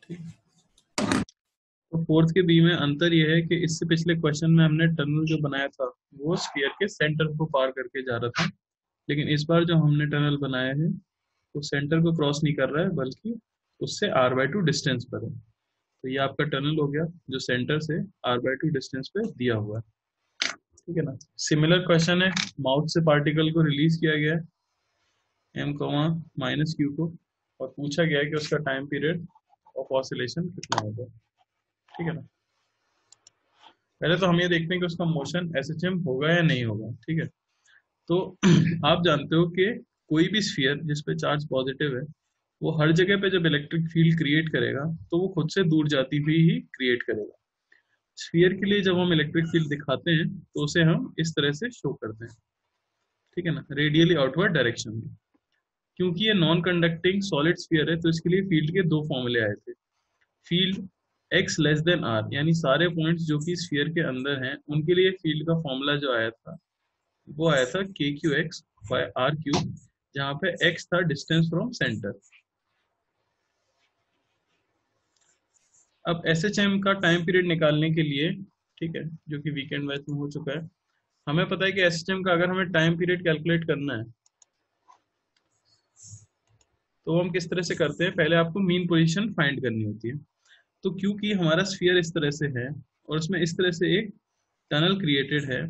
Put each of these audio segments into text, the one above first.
ठीक। तो फोर्थ के बी में अंतर यह है कि इससे पिछले क्वेश्चन में हमने टनल जो बनाया था वो स्फीयर के सेंटर को पार करके जा रहा था, लेकिन इस बार जो हमने टनल बनाया है वो सेंटर को क्रॉस नहीं कर रहा है बल्कि उससे r/2 डिस्टेंस पर है। तो ये आपका टनल हो गया जो सेंटर से r/2 डिस्टेंस पे दिया हुआ है। ठीक है ना। सिमिलर क्वेश्चन है, माउथ से पार्टिकल को रिलीज किया गया है m, -q को, और पूछा गया है कि उसका टाइम पीरियड ऑफ ऑसिलेशन कितना होगा। ठीक है ना। पहले तो हम ये देखते हैं कि उसका मोशन SHM होगा या नहीं होगा। ठीक है। तो आप जानते हो कि कोई भी स्फीयर जिस पे चार्ज पॉजिटिव है वो हर जगह पे जब इलेक्ट्रिक फील्ड क्रिएट करेगा तो वो खुद से दूर जाती हुई ही क्रिएट करेगा। स्फीयर के लिए जब हम इलेक्ट्रिक फील्ड दिखाते हैं तो उसे हम इस तरह से शो करते हैं। ठीक है ना, रेडियली आउटवर्ड डायरेक्शन में। क्योंकि ये नॉन कंडक्टिंग सॉलिड स्फीयर है तो इसके लिए फील्ड के दो फॉर्मूले आए थे। Field x less than r, यानी सारे पॉइंट्स जो कि स्फीयर के अंदर हैं उनके लिए फील्ड का फॉर्मूला जो आया था वो आया था kqx बाय r क्यूब, जहां पे x था डिस्टेंस फ्रॉम सेंटर। अब SHM का टाइम पीरियड निकालने के लिए, ठीक है, जो कि वीकेंड बैच में हो चुका है, हमें पता है कि SHM का अगर हमें टाइम पीरियड कैलकुलेट करना है तो हम किस तरह से करते हैं, पहले आपको मीन पोजीशन फाइंड करनी होती है। तो क्योंकि हमारा स्फीयर इस तरह से है और उसमें इस तरह से एक टनल क्रिएटेड है,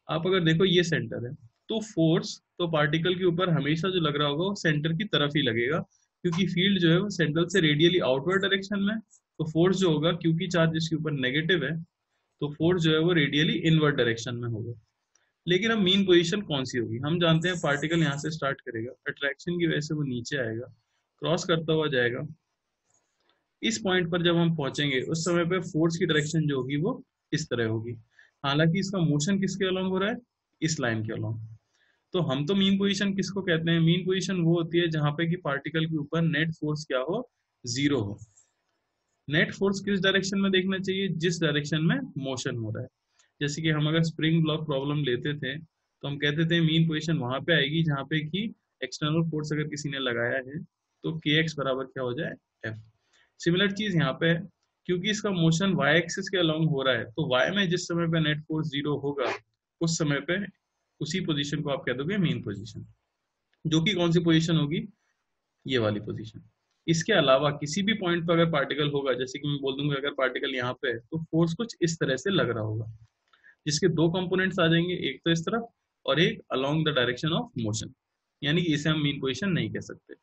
आप अगर देखो ये सेंटर है तो फोर्स तो पार्टिकल के ऊपर हमेशा जो लग रहा होगा वो सेंटर की तरफ ही लगेगा, क्योंकि फील्ड जो है वो सेंटर से रेडियली आउटवर्ड डायरेक्शन में। तो फोर्स जो होगा, क्योंकि चार्ज इसके ऊपर नेगेटिव है, तो फोर्स जो है वो रेडियली इनवर्ड डायरेक्शन में होगा। लेकिन अब मीन पोजीशन कौन सी होगी, हम जानते हैं पार्टिकल यहाँ से स्टार्ट करेगा, अट्रैक्शन की वजह से वो नीचे आएगा, क्रॉस करता हुआ जाएगा। इस पॉइंट पर जब हम पहुंचेंगे उस समय पे फोर्स की डायरेक्शन जो होगी वो इस तरह होगी। हालांकि इसका मोशन किसके अलोंग हो रहा है, इस लाइन के अलोंग। तो हम तो मीन पोजीशन किसको कहते हैं, मीन पोजीशन वो होती है जहां पे कि पार्टिकल के ऊपर नेट फोर्स क्या हो, जीरो हो। नेट फोर्स किस डायरेक्शन में देखना चाहिए, जिस डायरेक्शन में मोशन हो रहा है। जैसे कि हम अगर स्प्रिंग ब्लॉक प्रॉब्लम लेते थे तो हम कहते थे मीन पोजीशन वहां पे आएगी जहां पे कि एक्सटर्नल फोर्स अगर किसी ने लगाया है तो kx बराबर क्या हो जाए, f। सिमिलर चीज यहाँ पे है, क्योंकि इसका मोशन y एक्सिस के अलोंग हो रहा है तो y में जिस समय पे नेट फोर्स जीरो होगा उस समय पे उसी पोजीशन को आप कह दोगे मीन पोजीशन, जो कि कौन सी पोजीशन होगी, ये वाली पोजीशन। इसके अलावा किसी भी पॉइंट पर अगर पार्टिकल होगा, जैसे कि मैं बोल दूंगा अगर पार्टिकल यहाँ पे है तो फोर्स कुछ इस तरह से लग रहा होगा, जिसके दो कंपोनेंट्स आ जाएंगे, एक तो इस तरफ और एक along the direction of motion, यानी कि इसे हम मीन पोजीशन नहीं कह सकते।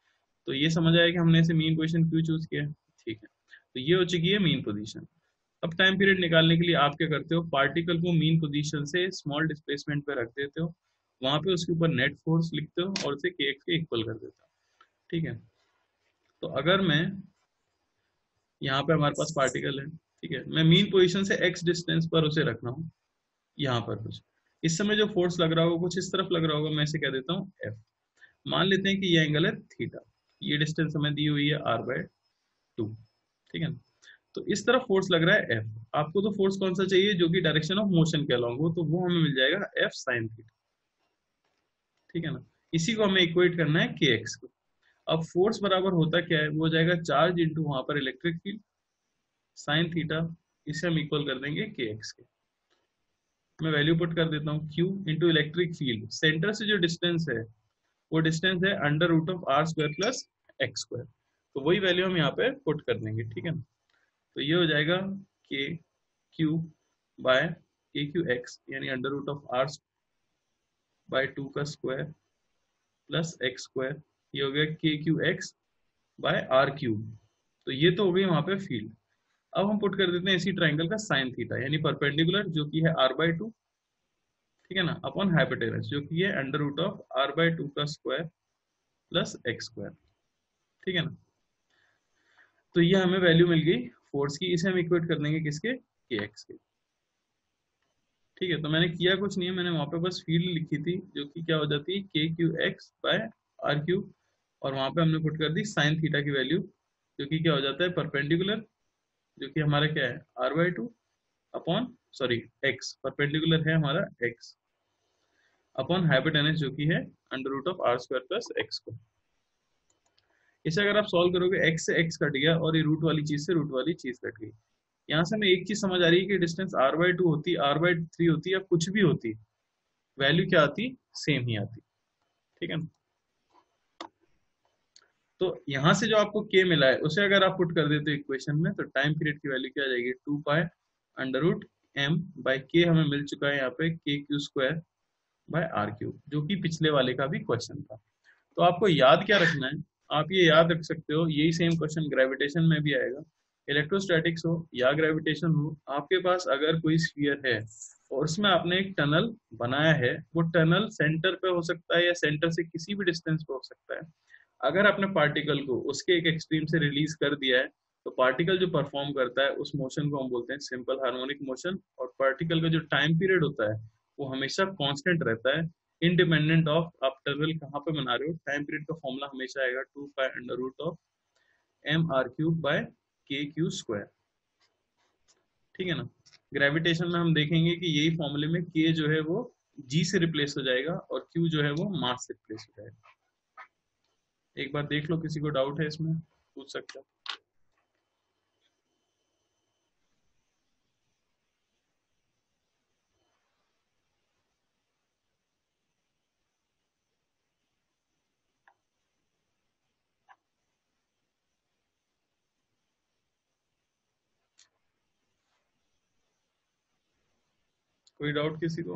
तो ये समझ आया कि हमने इसे मीन पोजीशन क्यों चूज किया है। ठीक है, तो ये हो चुकी है मीन पोजीशन। अब टाइम पीरियड निकालने के लिए आप क्या करते हो, पार्टिकल को मीन पोजीशन से स्मॉल डिस्प्लेसमेंट पे रख देते हो, वहां पे उसके ऊपर नेट फोर्स लिखते हो और उसे kx के इक्वल कर देते हो। ठीक है। तो अगर मैं यहाँ पे हमारे पास पार्टिकल है, ठीक है, मैं मीन पोजीशन से x डिस्टेंस पर उसे रख रहा हूँ, यहाँ पर कुछ इस समय जो फोर्स लग रहा होगा कुछ इस तरफ लग रहा होगा, मैं इसे कह देता हूँ f। मान लेते हैं कि ये एंगल है थीटा, ये डिस्टेंस हमें दी हुई है r/2। ठीक है ना। तो इस तरफ फोर्स लग रहा है f, आपको तो फोर्स कौन सा चाहिए, जो कि डायरेक्शन ऑफ मोशन के अलॉन्ग हो, तो वो हमें मिल जाएगा f sin थीटा। ठीक है ना। इसी को हमें इक्वेट करना है kx को। अब फोर्स बराबर होता क्या है, वो हो जाएगा चार्ज इंटू वहां पर इलेक्ट्रिक फील्ड साइन थीटा, इसे हम इक्वल कर देंगे kx के। मैं वैल्यू पुट कर देता हूँ, q into electric field, centre से जो डिस्टेंस है वो डिस्टेंस है √r² प्लस x²। तो वही वैल्यू हम यहाँ पे पुट कर देंगे। ठीक है ना। तो ये हो जाएगा के क्यू बाय के क्यू एक्स, यानी √r/2 का स्क्वायर प्लस x²। ये हो गया K Q x by are cube. तो ये तो हो गई वहां पे फील्ड। अब हम पुट कर देते हैं इसी ट्राइंगल का साइन थीटा, यानी परपेंडिकुलर जो कि है r/2, ठीक है ना, अपॉन हाइपोटेनस जो कि है √r/2 का स्क्वायर प्लस x²। ठीक है ना। तो ये हमें वैल्यू मिल गई फोर्स की, इसे हम इक्वेट कर देंगे किसके, के एक्स के। ठीक है। तो मैंने किया कुछ नहीं है, मैंने वहां पे बस फील्ड लिखी थी जो कि क्या हो जाती है के Q x by are cube, और वहां पे हमने पुट कर दी साइन थीटा की वैल्यू, जो कि क्या हो जाता है परपेंडिकुलर, जो कि हमारा क्या है r/2 upon sorry x, perpendicular है हमारा x अपॉन हाइपोटेनस जो कि है √r² प्लस x²। इसे अगर आप सॉल्व करोगे x से x कट गया और ये रूट वाली चीज से रूट वाली चीज कट गई। यहाँ से हमें एक चीज समझ आ रही है कि डिस्टेंस r/2 होती, r/3 होती या कुछ भी होती, वैल्यू क्या आती, सेम ही आती। ठीक है ना। तो यहाँ से जो आपको k मिला है उसे अगर आप पुट कर देते इक्वेशन में तो टाइम पीरियड की वैल्यू क्या आ जाएगी, 2π√m/k हमें मिल चुका है यहाँ पे kq²/r³ जो कि पिछले वाले का भी क्वेश्चन था। तो आपको याद क्या रखना है, आप ये याद रख सकते हो, यही सेम क्वेश्चन ग्रेविटेशन में भी आएगा। इलेक्ट्रोस्टैटिक्स हो या ग्रेविटेशन हो, आपके पास अगर कोई स्फीयर है और उसमें आपने एक टनल बनाया है, वो टनल सेंटर पे हो सकता है या सेंटर से किसी भी डिस्टेंस पे हो सकता है। अगर आपने पार्टिकल को उसके एक एक्सट्रीम से रिलीज कर दिया है तो पार्टिकल जो परफॉर्म करता है उस मोशन को हम बोलते हैं सिंपल हार्मोनिक मोशन, और पार्टिकल का जो टाइम पीरियड होता है वो हमेशा कांस्टेंट रहता है, इंडिपेंडेंट ऑफ आप टनल कहाँ पे बना रहे हो। टाइम पीरियड का फॉर्मूला हमेशा आएगा 2π√m r³/kq²। ठीक है ना। ग्रेविटेशन में हम देखेंगे कि यही फॉर्मूले में k जो है वो g से रिप्लेस हो जाएगा और q जो है वो मास से रिप्लेस हो जाएगा। एक बार देख लो, किसी को डाउट है इसमें पूछ सकते हो। कोई डाउट किसी को?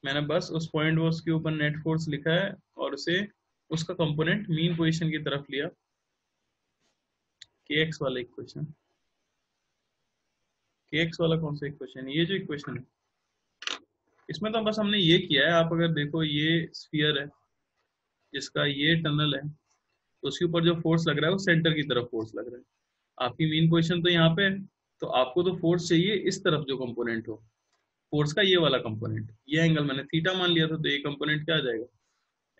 मैंने बस उस पॉइंट वो उसके ऊपर नेट फोर्स लिखा है और उसे उसका कंपोनेंट मीन पोजीशन की तरफ लिया। kx वाला इक्वेशन, kx वाला कौन सा इक्वेशन, ये जो इक्वेशन है इसमें तो बस हमने ये किया है। आप अगर देखो ये स्फीयर है जिसका ये टनल है, तो उसके ऊपर जो फोर्स लग रहा है वो सेंटर की तरफ फोर्स लग रहा है। आपकी मीन पोजीशन तो यहाँ पे है, तो आपको तो फोर्स चाहिए इस तरफ जो कंपोनेंट हो, फोर्स का ये वाला कंपोनेंट, ये एंगल मैंने थीटा मान लिया था, तो ये कंपोनेंट क्या आ जाएगा,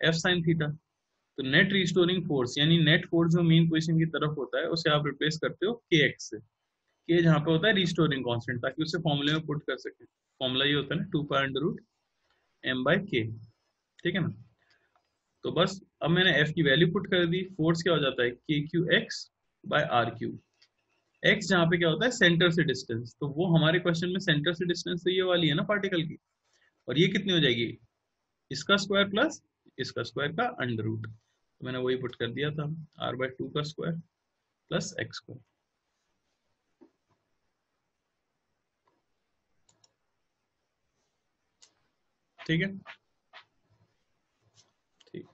एफ साइन थीटा। तो नेट रिस्टोरिंग फोर्स यानी नेट फोर्स जो मीन पोजीशन की तरफ होता है उसे आप रिप्लेस करते हो के एक्स से। के जहाँ पे होता है रिस्टोरिंग कांस्टेंट, ताकि उसे फॉर्मूले में पुट कर सके। फॉर्मूला ये होता है ना 2π√m/k। ठीक है ना। तो बस अब मैंने एफ की वैल्यू पुट कर दी, फोर्स क्या हो जाता है kqx/r³। एक्स जहाँ पे क्या होता है सेंटर से डिस्टेंस, तो वो हमारे क्वेश्चन में सेंटर से डिस्टेंस तो ये वाली है ना पार्टिकल की, और ये कितनी हो जाएगी, इसका स्क्वायर प्लस इसका स्क्वायर का अंडर रूट। तो मैंने वही पुट कर दिया था, r/2 का स्क्वायर प्लस x स्क्वायर। ठीक है, ठीक,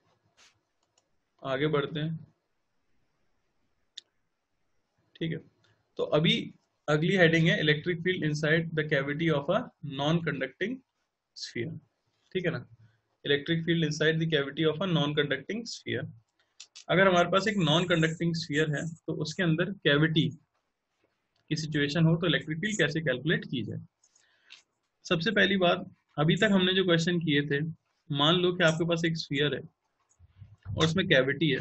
आगे बढ़ते हैं। ठीक है, तो अभी अगली हेडिंग है electric field inside the cavity of a non conducting sphere. ठीक है ना, electric field inside the cavity of a non conducting sphere. अगर हमारे पास एक नॉन कंडक्टिंग स्फीयर है तो उसके अंदर कैविटी की सिचुएशन हो तो इलेक्ट्रिक फील्ड कैसे कैलकुलेट की जाए। सबसे पहली बात, अभी तक हमने जो क्वेश्चन किए थे, मान लो कि आपके पास एक स्फीयर है और उसमें कैविटी है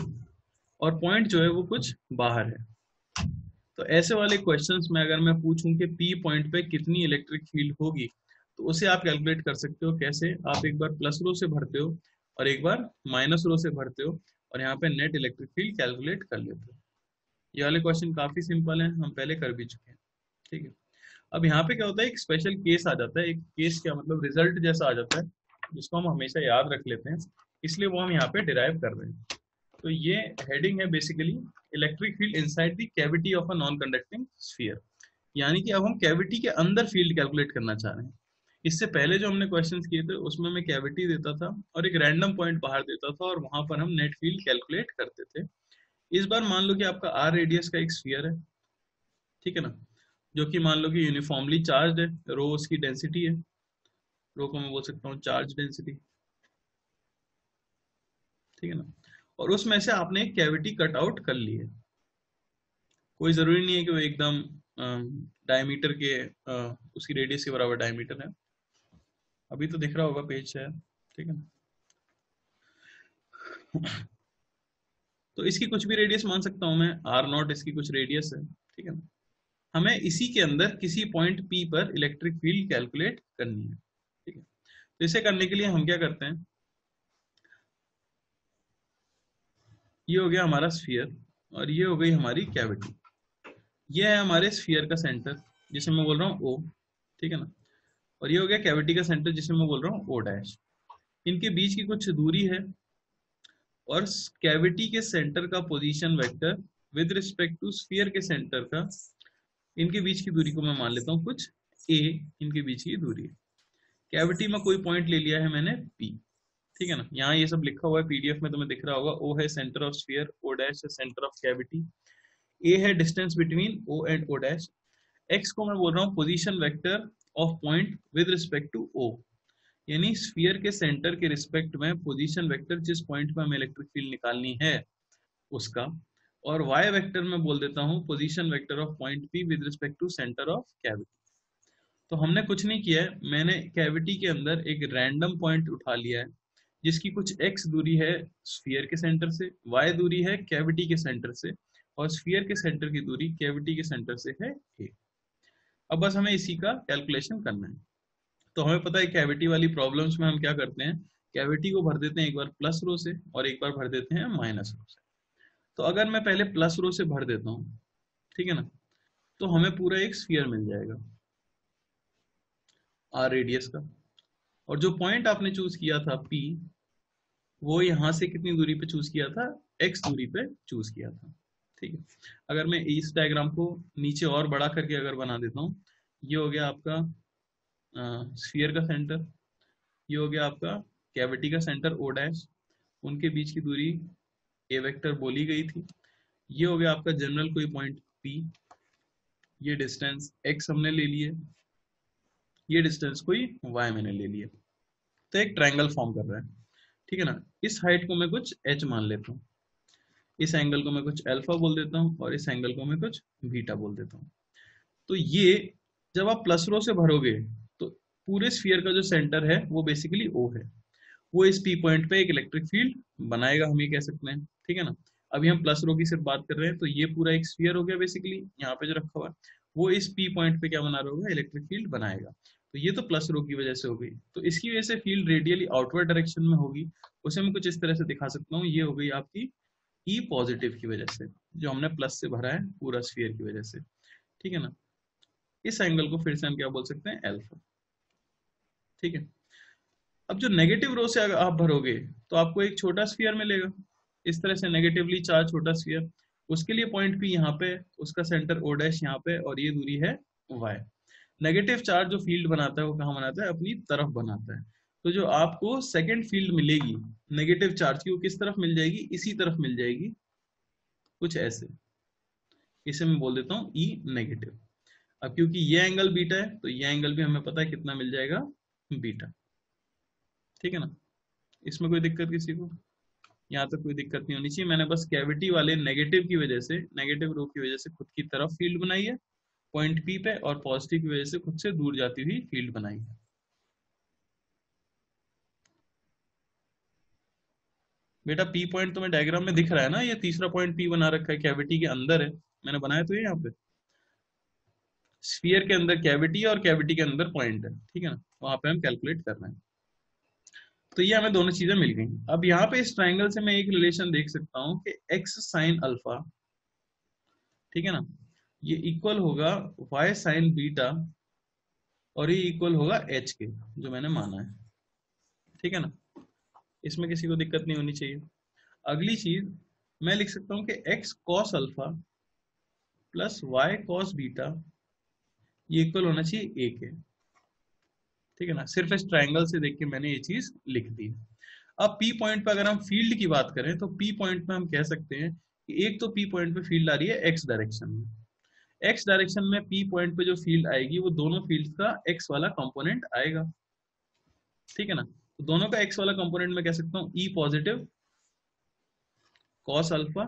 और पॉइंट जो है वो कुछ बाहर है। तो ऐसे वाले क्वेश्चंस में अगर मैं पूछूं कि पी पॉइंट पे कितनी इलेक्ट्रिक फील्ड होगी, तो उसे आप कैलकुलेट कर सकते हो। कैसे, आप एक बार प्लस रो से भरते हो और एक बार माइनस रो से भरते हो और यहाँ पे नेट इलेक्ट्रिक फील्ड कैलकुलेट कर लेते हो। ये वाले क्वेश्चन काफी सिंपल हैं, हम पहले कर भी चुके हैं। ठीक है, अब यहाँ पे क्या होता है, एक स्पेशल केस आ जाता है। एक केस क्या मतलब, रिजल्ट जैसा आ जाता है जिसको हम हमेशा याद रख लेते हैं, इसलिए वो हम यहाँ पे डिराइव कर रहे हैं। तो ये हेडिंग है basically electric field inside the cavity of a non conducting sphere, यानी कि अब हम कैविटी के अंदर फील्ड कैलकुलेट करना चाह रहे हैं। इससे पहले जो हमने क्वेश्चंस किए थे उसमें मैं कैविटी देता था और एक रैंडम पॉइंट बाहर देता था और वहां पर हम नेट फील्ड कैलकुलेट करते थे। इस बार मान लो कि आपका आर रेडियस का एक स्फीयर है, ठीक है ना, जो कि मान लो कि यूनिफॉर्मली चार्ज है, रो उसकी डेंसिटी है, रो को मैं बोल सकता हूँ चार्ज डेंसिटी। ठीक है ना, और उसमें से आपने एक कैविटी कट आउट कर ली है। कोई जरूरी नहीं है कि वो एकदम डायमीटर के उसकी रेडियस के बराबर डायमीटर है। अभी तो दिख रहा होगा पेज है, ठीक है ना। तो इसकी कुछ भी रेडियस मान सकता हूं मैं, r0 इसकी कुछ रेडियस है। ठीक है ना, हमें इसी के अंदर किसी पॉइंट P पर इलेक्ट्रिक फील्ड कैलकुलेट करनी है। ठीक है, तो इसे करने के लिए हम क्या करते हैं, ये हो गया हमारा स्फीयर और ये हो गई हमारी कैविटी। ये है हमारे स्फीयर का सेंटर जिसे मैं बोल रहा हूँ ओ, ठीक है ना। और ये हो गया कैविटी का सेंटर जिसे मैं बोल रहा हूँ ओ डैश। इनके बीच की कुछ दूरी है और कैविटी के सेंटर का position vector with respect to sphere के सेंटर का, इनके बीच की दूरी को मैं मान लेता हूँ कुछ a, इनके बीच की दूरी है। कैविटी में कोई पॉइंट ले लिया है मैंने p, ठीक है ना। यहाँ ये सब लिखा हुआ है पीडीएफ में, तुम्हें दिख रहा होगा। o है centre of sphere, o dash है सेंटर ऑफ कैविटी, a है distance between o and o dash, x को मैं बोल रहा हूँ position vector of point with respect to o, यानी स्फीयर के सेंटर के रिस्पेक्ट में पोजीशन वेक्टर जिस पॉइंट पे हमें इलेक्ट्रिक फील्ड निकालनी है उसका। और y वेक्टर में बोल देता हूँ position vector of point p with respect to centre of cavity. तो हमने कुछ नहीं किया है, मैंने कैविटी के अंदर एक रैंडम पॉइंट उठा लिया है जिसकी कुछ x दूरी है स्फीयर के सेंटर से, y दूरी है कैविटी के सेंटर से, और स्फीयर के सेंटर की दूरी कैविटी के सेंटर से है a। अब बस हमें इसी का कैलकुलेशन करना है। तो हमें पता है कैविटी वाली प्रॉब्लम्स में हम क्या करते हैं, कैविटी को भर देते हैं एक बार प्लस रो से और एक बार भर देते हैं माइनस रो से। तो अगर मैं पहले प्लस रो से भर देता हूँ, ठीक है ना, तो हमें पूरा एक स्फीयर मिल जाएगा आर रेडियस का। और जो पॉइंट आपने चूज किया था P, वो यहां से कितनी दूरी पे चूज किया था, x दूरी पे चूज किया था, ठीक है। अगर मैं इस डायग्राम को नीचे और बड़ा करके अगर बना देता हूँ, ये हो गया आपका स्फीयर का सेंटर, ये हो गया आपका कैविटी का सेंटर o डैश, उनके बीच की दूरी a वेक्टर बोली गई थी। ये हो गया आपका जनरल कोई पॉइंट P, ये डिस्टेंस x हमने ले लिए, ये डिस्टेंस कोई y मैंने ले लिया। तो एक ट्रायंगल फॉर्म कर रहा है, ठीक है ना। इस हाइट को मैं कुछ h मान लेता हूँ, इस एंगल को मैं कुछ अल्फा बोल देता हूँ और इस एंगल को मैं कुछ बीटा बोल देता हूँ। तो ये जब आप प्लस रो से भरोगे तो पूरे स्फीयर का जो सेंटर है वो बेसिकली O है, वो इस P पॉइंट पे एक इलेक्ट्रिक फील्ड बनाएगा, हम ये कह सकते हैं, ठीक है ना। अभी हम प्लस रो की सिर्फ बात कर रहे हैं, तो ये पूरा एक स्फीयर हो गया बेसिकली, यहाँ पे जो रखा हुआ है वो इस P पॉइंट पे क्या बना रहा होगा, इलेक्ट्रिक फील्ड बनाएगा। तो ये तो प्लस रो की वजह से हो गई। तो इसकी वजह से फील्ड रेडियली आउटवर्ड डायरेक्शन में होगी, उसे मैं कुछ इस तरह से दिखा सकता हूँ। ये हो गई आपकी E पॉजिटिव की वजह से, जो हमने प्लस से भरा है पूरा स्फीयर की वजह से, ठीक है ना। इस एंगल को फिर से हम क्या बोल सकते हैं, अल्फा, ठीक है। अब जो नेगेटिव रो से अगर आप भरोगे तो आपको एक छोटा स्फीयर मिलेगा, इस तरह से नेगेटिवली चार्ज छोटा स्फीयर। उसके लिए पॉइंट P यहाँ पे, उसका सेंटर O डैश यहाँ पे, और ये दूरी है y। नेगेटिव चार्ज जो फील्ड बनाता है वो कहाँ बनाता है, अपनी तरफ बनाता है। तो जो आपको सेकेंड फील्ड मिलेगी नेगेटिव चार्ज की, वो किस तरफ मिल जाएगी, इसी तरफ मिल जाएगी, कुछ ऐसे। इसे मैं बोल देता हूँ E नेगेटिव। अब क्योंकि ये एंगल बीटा है तो ये एंगल भी हमें पता है कितना मिल जाएगा, बीटा, ठीक है ना। इसमें कोई दिक्कत किसी को, यहाँ तक कोई दिक्कत नहीं होनी चाहिए। मैंने बस कैविटी वाले नेगेटिव की वजह से, नेगेटिव रो की वजह से खुद की तरफ फील्ड बनाई है पॉइंट P पे, और पॉजिटिव की वजह से खुद से दूर जाती हुई फील्ड बनाई है। बेटा P पॉइंट तुम्हें डायग्राम में दिख रहा है ना, ये तीसरा पॉइंट P बना रखा है, कैविटी के अंदर है, मैंने बनाया तो ये यहाँ पे स्फीयर के अंदर कैविटी और कैविटी के अंदर पॉइंट है, ठीक है ना, वहां पे हम कैलकुलेट कर रहे हैं। तो ये हमें दोनों चीजें मिल गई। अब यहाँ पे इस ट्राइंगल से मैं एक रिलेशन देख सकता हूँ कि x साइन अल्फा, ठीक है ना, ये इक्वल होगा y साइन बीटा, और ये इक्वल होगा h के, जो मैंने माना है, ठीक है ना। इसमें किसी को दिक्कत नहीं होनी चाहिए। अगली चीज मैं लिख सकता हूँ कि x cos alpha plus y cos beta, ये इक्वल होना चाहिए a के, ठीक है ना। सिर्फ इस ट्राइंगल से देख के मैंने ये चीज लिख दी। अब P पॉइंट पे अगर हम फील्ड की बात करें तो P पॉइंट पे हम कह सकते हैं कि एक तो P पॉइंट पे फील्ड आ रही है x डायरेक्शन में, x डायरेक्शन में P पॉइंट पे जो फील्ड आएगी वो दोनों फील्ड का x वाला कंपोनेंट आएगा, ठीक है ना। तो दोनों का x वाला कंपोनेंट मैं कह सकता हूँ E positive cos alpha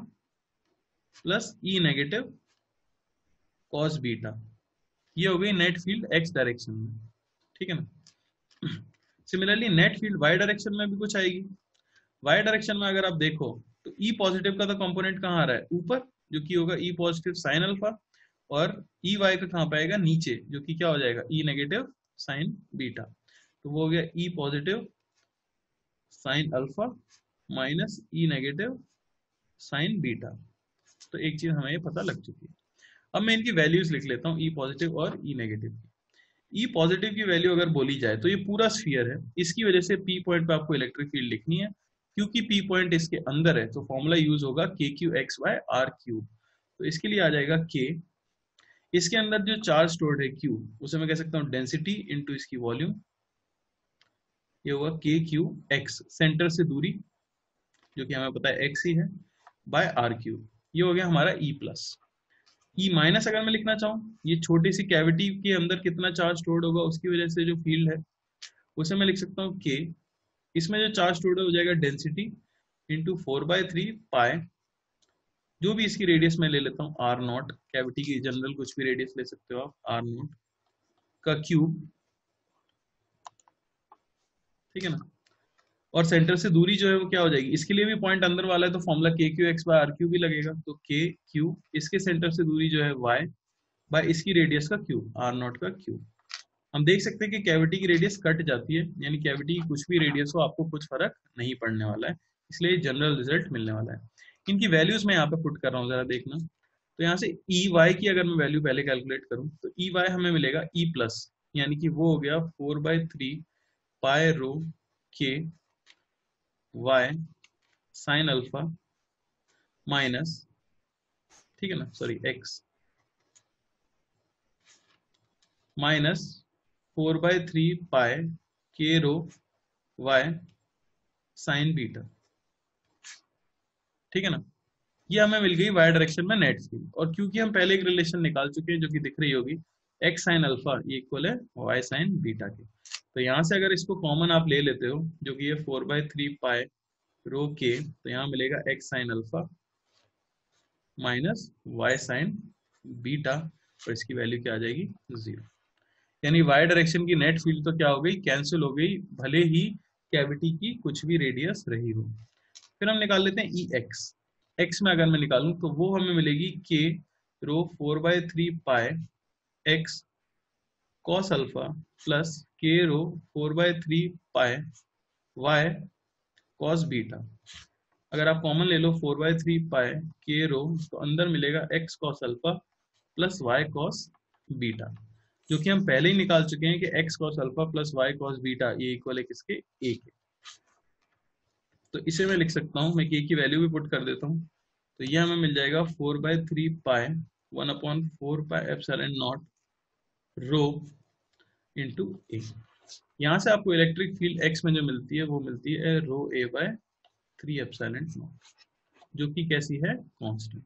plus E negative cos beta, ये हो गई नेट फील्ड x डायरेक्शन में, ठीक है ना। Similarly net field y direction में भी कुछ आएगी। y डायरेक्शन में अगर आप देखो तो E पॉजिटिव का तो कंपोनेंट कहाँ आ रहा है, ऊपर, जो कि होगा E पॉजिटिव साइन अल्फा, और ई वाई का कहाँ पाएगा, नीचे, जो कि क्या हो जाएगा, ई नेगेटिव साइन बीटा। तो वो हो गया ई पॉजिटिव साइन अल्फा माइनस ई नेगेटिव साइन बीटा। तो एक चीज हमें ये पता लग चुकी है। अब मैं इनकी वैल्यूज लिख लेता हूँ, ई पॉजिटिव और ई नेगेटिव। ई पॉजिटिव की वैल्यू अगर बोली जाए तो ये पूरा स्फीयर है, इसकी वजह से पी पॉइंट पे आपको इलेक्ट्रिक फील्ड लिखनी है। क्योंकि पी पॉइंट इसके अंदर है तो फॉर्मूला यूज होगा k Q x by are cube. तो इसके लिए आ जाएगा के, इसके अंदर जो चार्ज स्टोर्ड है क्यू, उसे मैं कह सकता हूँ डेंसिटी इंटू इसकी वॉल्यूम, ये होगा के क्यू एक्स, सेंटर से दूरी जो कि हमें पता है एक्स ही है, बाय आर क्यूब। ये हो गया हमारा ई प्लस। ई माइनस अगर मैं लिखना चाहूँ, ये छोटी सी कैविटी के अंदर कितना चार्ज स्टोर्ड होगा उसकी वजह से जो फील्ड है उसे मैं लिख सकता हूँ के, इसमें जो चार्ज स्टोर्ड हो जाएगा डेंसिटी इंटू 4/3 पाए, जो भी इसकी रेडियस मैं ले लेता हूँ आर नॉट, कैविटी की जनरल कुछ भी रेडियस ले सकते हो आप, आर नॉट का क्यूब, ठीक है ना। और सेंटर से दूरी जो है वो क्या हो जाएगी, इसके लिए भी पॉइंट अंदर वाला है तो formula k Q x by r cube भी लगेगा। तो के क्यू, इसके सेंटर से दूरी जो है वाई बाय इसकी रेडियस का क्यूब, आर नॉट का क्यूब। हम देख सकते हैं कि कैविटी की रेडियस कट जाती है, यानी कैविटी की कुछ भी रेडियस हो आपको कुछ फर्क नहीं पड़ने वाला है, इसलिए जनरल रिजल्ट मिलने वाला है। इनकी वैल्यूज मैं यहाँ पे पुट कर रहा हूँ, जरा देखना। तो यहाँ से ई वाई की अगर मैं वैल्यू पहले कैलकुलेट करूँ तो ई वाई हमें मिलेगा ई प्लस, यानी कि वो हो गया 4/3 पाई रो के वाई साइन अल्फा माइनस, ठीक है ना, सॉरी एक्स, माइनस 4/3 पाई के रो वाई साइन बीटा, ठीक है ना। ये हमें मिल गई वाई डायरेक्शन में नेट फील्ड। और क्योंकि हम पहले एक रिलेशन निकाल चुके हैं जो कि दिख रही होगी, एक्स साइन अल्फा ये इक्वल है वाई साइन बीटा के, तो यहाँ से अगर इसको कॉमन आप ले लेते हो जो कि ये 4/3 पाई रो के, तो यहाँ मिलेगा x sine alpha minus y sine beta, और इसकी वैल्यू क्या आ जाएगी 0। यानी वाई डायरेक्शन की नेट फील्ड तो क्या हो गई, कैंसिल हो गई, भले ही कैविटी की कुछ भी रेडियस रही हो। फिर हम निकाल लेते हैं ई एक्स। एक्स में अगर मैं निकालूं तो वो हमें मिलेगी के रो 4/3 पाई एक्स कॉस अल्फा प्लस के रो 4/3 पाई वाई कॉस बीटा। अगर आप कॉमन ले लो 4/3 पाई के रो, तो अंदर मिलेगा x cos alpha plus y cos beta, जो कि हम पहले ही निकाल चुके हैं कि x cos alpha plus y cos beta ये इक्वल है किसके, ए के। तो इसे मैं लिख सकता हूँ, मैं के की वैल्यू भी पुट कर देता हूँ। तो ये हमें मिल जाएगा 4/3 pi 1/4 pi epsilon naught rho into A. यहाँ से आपको इलेक्ट्रिक फील्ड एक्स में जो मिलती है वो मिलती है rho A by 3 epsilon not, जो कि कैसी है, कांस्टेंट।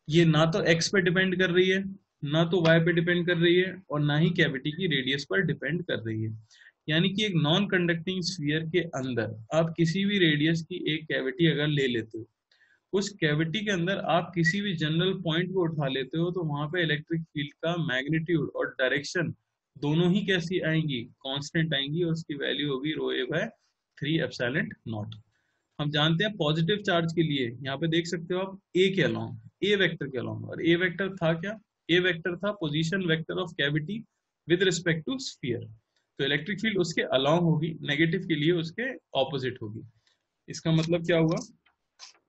ये ना तो एक्स पे डिपेंड कर रही है, ना तो वाई पे डिपेंड कर रही है, और ना ही कैविटी की रेडियस पर डिपेंड कर रही है। यानी कि एक नॉन कंडक्टिंग स्फीयर के अंदर आप किसी भी रेडियस की एक कैविटी अगर ले लेते हो, उस कैविटी के अंदर आप किसी भी जनरल पॉइंट को उठा लेते हो, तो वहां पे इलेक्ट्रिक फील्ड का मैग्नीट्यूड और डायरेक्शन दोनों ही कैसी आएंगी, कांस्टेंट आएंगी, और उसकी वैल्यू होगी रो ए बाय 3 एप्सिलॉन नॉट। हम जानते हैं पॉजिटिव चार्ज के लिए यहाँ पे देख सकते हो आप ए के अलाउंग, ए वेक्टर के अलाउंग, और ए वेक्टर था क्या, ए वेक्टर था position vector of cavity with respect to sphere. तो इलेक्ट्रिक फील्ड उसके अलाउंग होगी, नेगेटिव के लिए उसके ऑपोजिट होगी। इसका मतलब क्या हुआ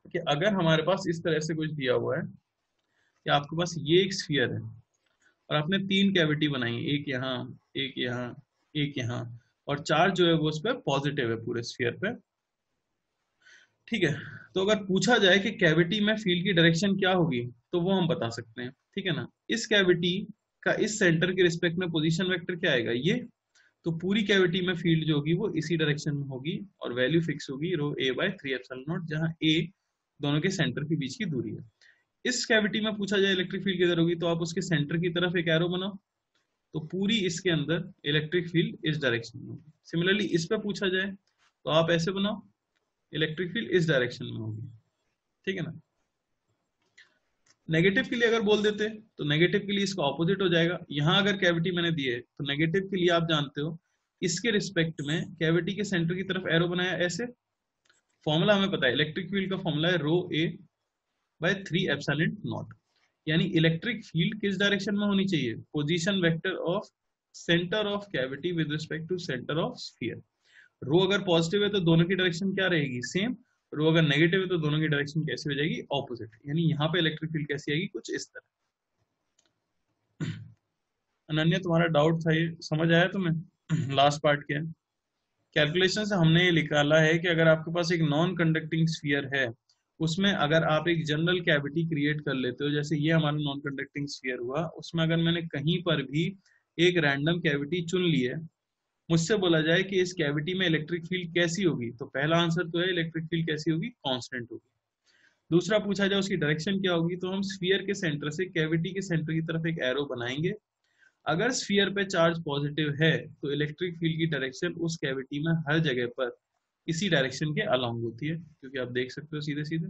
कि अगर हमारे पास इस तरह से कुछ दिया हुआ है कि आपके पास ये एक स्फीयर है और आपने 3 कैविटी बनाई, एक यहाँ, एक यहाँ, एक यहाँ, और चार्ज जो है वो उस पर पॉजिटिव है पूरे स्फीयर पे, ठीक है। तो अगर पूछा जाए कि कैविटी में फील्ड की डायरेक्शन क्या होगी, तो वो हम बता सकते हैं, ठीक है ना। इस कैविटी का इस सेंटर के रिस्पेक्ट में पोजीशन वेक्टर क्या आएगा, ये। तो पूरी कैविटी में फील्ड जो होगी वो इसी डायरेक्शन में होगी, और वैल्यू फिक्स होगी रो ए बाय 3 एप्सिलॉन नॉट, जहां ए दोनों के सेंटर के बीच की दूरी है। इस कैविटी में पूछा जाए इलेक्ट्रिक फील्ड किधर होगी, तो आप उसके सेंटर की तरफ एक एरो बनाओ, तो पूरी इसके अंदर इलेक्ट्रिक फील्ड इस डायरेक्शन में होगी। सिमिलरली इस पे पूछा जाए तो आप ऐसे बनाओ, इलेक्ट्रिक फील्ड इस डायरेक्शन में होगी, ठीक है ना। नेगेटिव के लिए अगर बोल देते तो नेगेटिव के लिए इसका ऑपोजिट हो जाएगा। यहां अगर कैविटी मैंने दी है तो नेगेटिव के लिए आप जानते हो इसके रिस्पेक्ट में कैविटी के सेंटर की तरफ एरो बनाया ऐसे। फॉर्मूला हमें पता है, इलेक्ट्रिक फील्ड का फॉर्मूला है rho A by 3 epsilon naught. यानी इलेक्ट्रिक फील्ड किस डायरेक्शन में होनी चाहिए, position vector of centre of cavity with respect to centre of sphere. Rho अगर पॉजिटिव है तो दोनों की डायरेक्शन क्या रहेगी, सेम, रो अगर नेगेटिव है तो दोनों की डायरेक्शन कैसी हो जाएगी, ऑपोजिट। यानी यहाँ पे इलेक्ट्रिक फील्ड कैसी आएगी, कुछ इस तरह। अनन्या तुम्हारा डाउट था, ये समझ आया तुम्हें? लास्ट पार्ट क्या है? कैलकुलेशन से हमने ये निकाला है कि अगर आपके पास एक नॉन कंडक्टिंग स्फीयर है, उसमें अगर आप एक जनरल कैविटी क्रिएट कर लेते हो, जैसे ये हमारा नॉन कंडक्टिंग स्फीयर हुआ, उसमें अगर मैंने कहीं पर भी एक रैंडम कैविटी चुन ली है, मुझसे बोला जाए कि इस कैविटी में इलेक्ट्रिक फील्ड कैसी होगी, तो पहला आंसर तो है इलेक्ट्रिक फील्ड कैसी होगी, कांस्टेंट होगी। दूसरा पूछा जाए उसकी डायरेक्शन क्या होगी, तो हम स्फीयर के सेंटर से कैविटी के सेंटर की तरफ एक एरो बनाएंगे। अगर स्फीयर पे चार्ज पॉजिटिव है तो इलेक्ट्रिक फील्ड की डायरेक्शन उस कैविटी में हर जगह पर इसी डायरेक्शन के अलोंग होती है, क्योंकि आप देख सकते हो सीधे सीधे।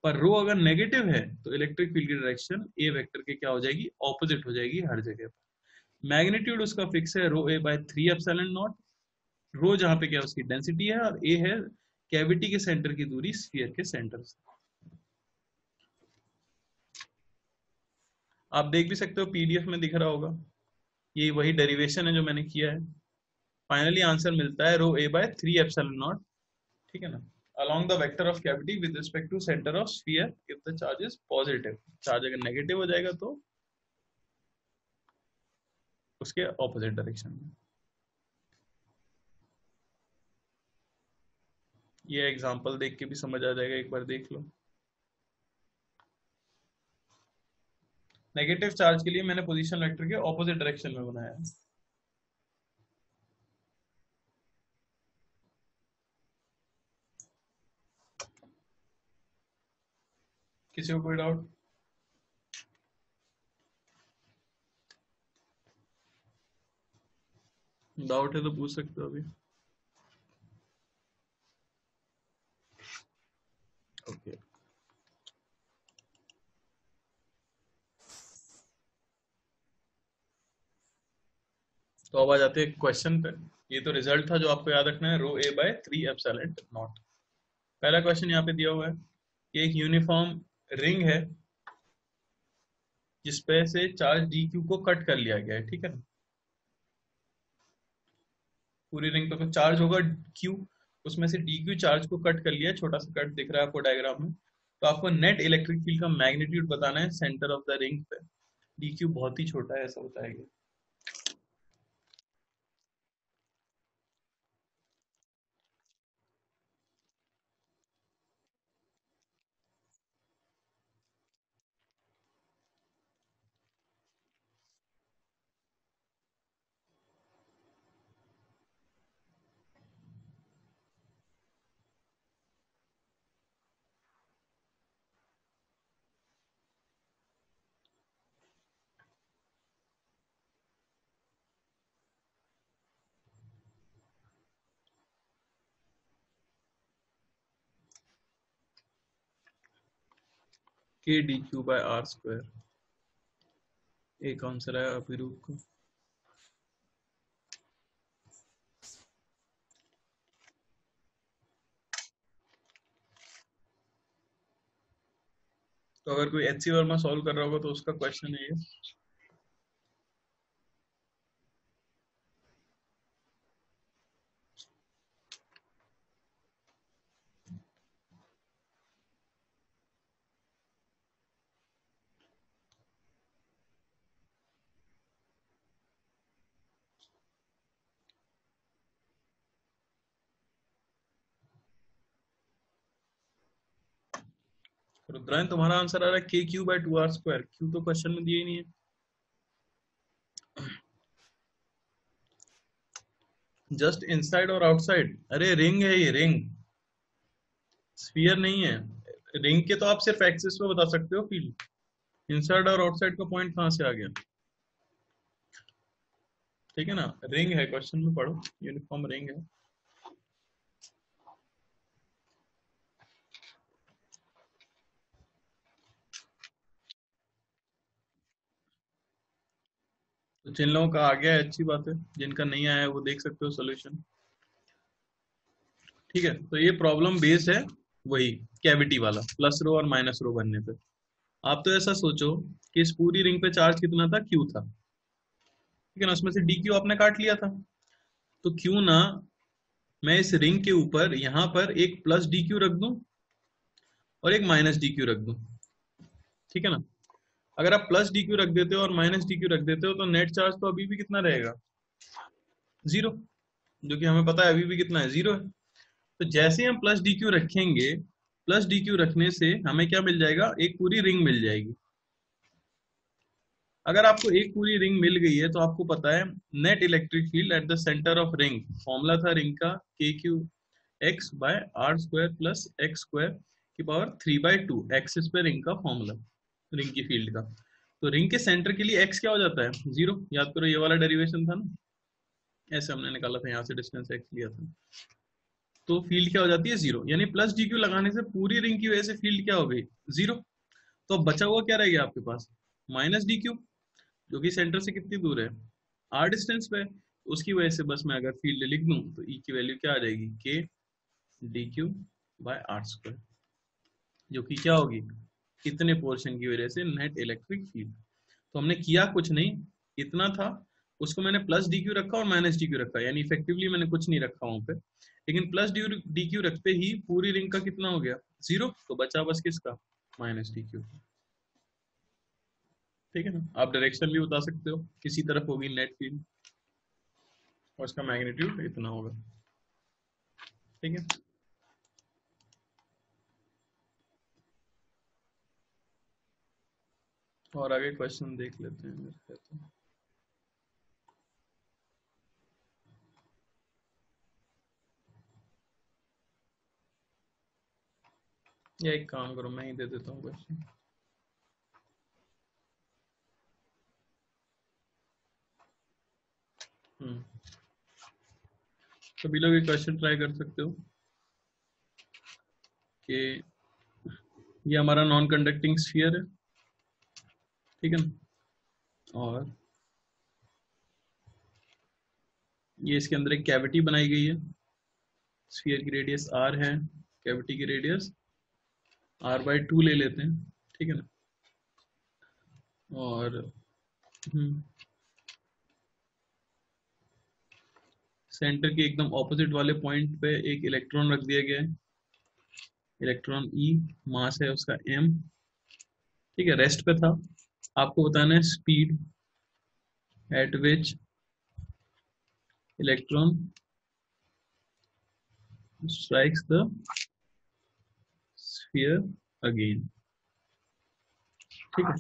पर रो अगर नेगेटिव है तो इलेक्ट्रिक फील्ड की डायरेक्शन ए वेक्टर के क्या हो जाएगी, ऑपोजिट हो जाएगी हर जगह पर। मैग्नीट्यूड उसका फिक्स है rho A by 3 epsilon naught. रो जहां पे क्या उसकी डेंसिटी है, और ए है कैविटी के सेंटर की दूरी स्फीयर के सेंटर से। आप देख भी सकते हो, पीडीएफ में दिख रहा होगा, ये वही डेरिवेशन है जो मैंने किया है। फाइनली आंसर मिलता है rho A by 3 epsilon not, ठीक है ना, along the vector of cavity with respect to center of sphere if the charge is positive। Charge अगर नेगेटिव हो जाएगा तो उसके ऑपोजिट डायरेक्शन में। ये एग्जांपल देख के भी समझ आ जाएगा, एक बार देख लो। नेगेटिव चार्ज के लिए मैंने पोजीशन वेक्टर के ऑपोजिट डायरेक्शन में बनाया है। किसी को कोई डाउट? डाउट है तो पूछ सकते हो अभी। ओके, तो अब आ जाते हैं क्वेश्चन पे। ये तो रिजल्ट था जो आपको याद रखना है, rho A by 3 epsilon not. पहला क्वेश्चन यहाँ पे दिया हुआ है कि एक यूनिफॉर्म रिंग है जिसपे से चार्ज डी क्यू को कट कर लिया गया है, ठीक है ना। पूरी रिंग पे चार्ज होगा क्यू, उसमें से डी क्यू चार्ज को कट कर लिया, छोटा सा कट दिख रहा है आपको डायग्राम में। तो आपको नेट इलेक्ट्रिक फील्ड का मैग्नीट्यूड बताना है सेंटर ऑफ द रिंग पे। डी क्यू बहुत ही छोटा है, ऐसा होता है। K d q by are square, एक आंसर है अभिरूप को। तो अगर कोई एचसी वर्मा सॉल्व कर रहा होगा तो उसका क्वेश्चन है ये। रुद्रायन तुम्हारा आंसर आ रहा है के Q by 2 r square. Q तो क्वेश्चन में दिया ही नहीं है। जस्ट इनसाइड और आउटसाइड, अरे रिंग है ये, रिंग, स्फीयर नहीं है। रिंग के तो आप सिर्फ एक्सिस में बता सकते हो फील्ड, इनसाइड और आउटसाइड का पॉइंट कहां से आ गया, ठीक है ना। रिंग है, क्वेश्चन में पढ़ो, यूनिफॉर्म रिंग है। तो जिन लोगों का आ गया है अच्छी बात है, जिनका नहीं आया है वो देख सकते हो सोल्यूशन, ठीक है। तो ये प्रॉब्लम बेस्ड है वही कैविटी वाला, प्लस रो और माइनस रो बनने पे। आप तो ऐसा सोचो कि इस पूरी रिंग पे चार्ज कितना था, क्यू था, ठीक है ना। उसमें से डी क्यू आपने काट लिया था, तो क्यों ना मैं इस रिंग के ऊपर यहाँ पर एक प्लस डी क्यू रख दूं, और एक माइनस डी क्यू रख दूं, ठीक है ना। अगर आप प्लस डी क्यू रख देते हो और माइनस डी क्यू रख देते हो तो नेट चार्ज तो अभी भी कितना रहेगा, जीरो, जो कि हमें पता है अभी भी कितना है, जीरो है। तो जैसे ही हम प्लस डी क्यू रखेंगे, प्लस डी क्यू रखने से हमें क्या मिल जाएगा, एक पूरी रिंग मिल जाएगी। अगर आपको एक पूरी रिंग मिल गई है तो आपको पता है net electric field at the centre of ring, formula था रिंग का k Q x by are square plus x square की पावर 3/2, एक्सिस पे रिंग का फॉर्मूला, रिंग की फील्ड का। तो रिंग के सेंटर के लिए एक्स क्या हो जाता है, जीरो, याद करो ये वाला डेरिवेशन था ना, ऐसे हमने निकाला था, यहाँ से डिस्टेंस एक्स लिया था। तो फील्ड क्या हो जाती है, जीरो, यानी प्लस डी क्यू लगाने से पूरी रिंग की वजह से फील्ड क्या हो गई, जीरो। तो अब बचा हुआ क्या रह गया आपके पास, माइनस डी क्यू, जो कि सेंटर से कितनी दूर है, आर डिस्टेंस पे। तो उसकी वजह से बस मैं अगर फील्ड लिख दूं तो ई की वैल्यू क्या आ जाएगी, k d q by are square, जो कि क्या होगी, इतने पोर्शन की वजह से नेट इलेक्ट्रिक फील्ड। तो हमने किया कुछ नहीं, इतना था, उसको मैंने प्लस डी क्यू रखा और माइनस डी क्यू रखा, यानी इफेक्टिवली मैंने कुछ नहीं रखा वहां पे, लेकिन प्लस डी क्यू रखते ही पूरी रिंग का कितना हो गया, जीरो। तो बचा बस किसका, माइनस डी क्यू। ठीक है ना। आप डायरेक्शन भी बता सकते हो, किसी तरफ होगी नेट फील्ड और उसका मैग्नीट्यूड इतना होगा, ठीक है। और आगे क्वेश्चन देख लेते हैं मेरे ख्याल से। या एक काम करो, मैं ही दे देता हूँ क्वेश्चन। हम्म, सभी लोग एक क्वेश्चन ट्राई कर सकते हो कि ये हमारा नॉन कंडक्टिंग स्फीयर है, ठीक है ना, और ये इसके अंदर एक कैविटी बनाई गई है, स्फीयर की रेडियस आर है, कैविटी की रेडियस r/2 ले लेते हैं, ठीक है ना। और सेंटर के एकदम ऑपोजिट वाले पॉइंट पे एक इलेक्ट्रॉन रख दिया गया है, इलेक्ट्रॉन ई, मास है उसका m, ठीक है, रेस्ट पे था। आपको बताना है speed at which electron strikes the sphere again, ठीक है।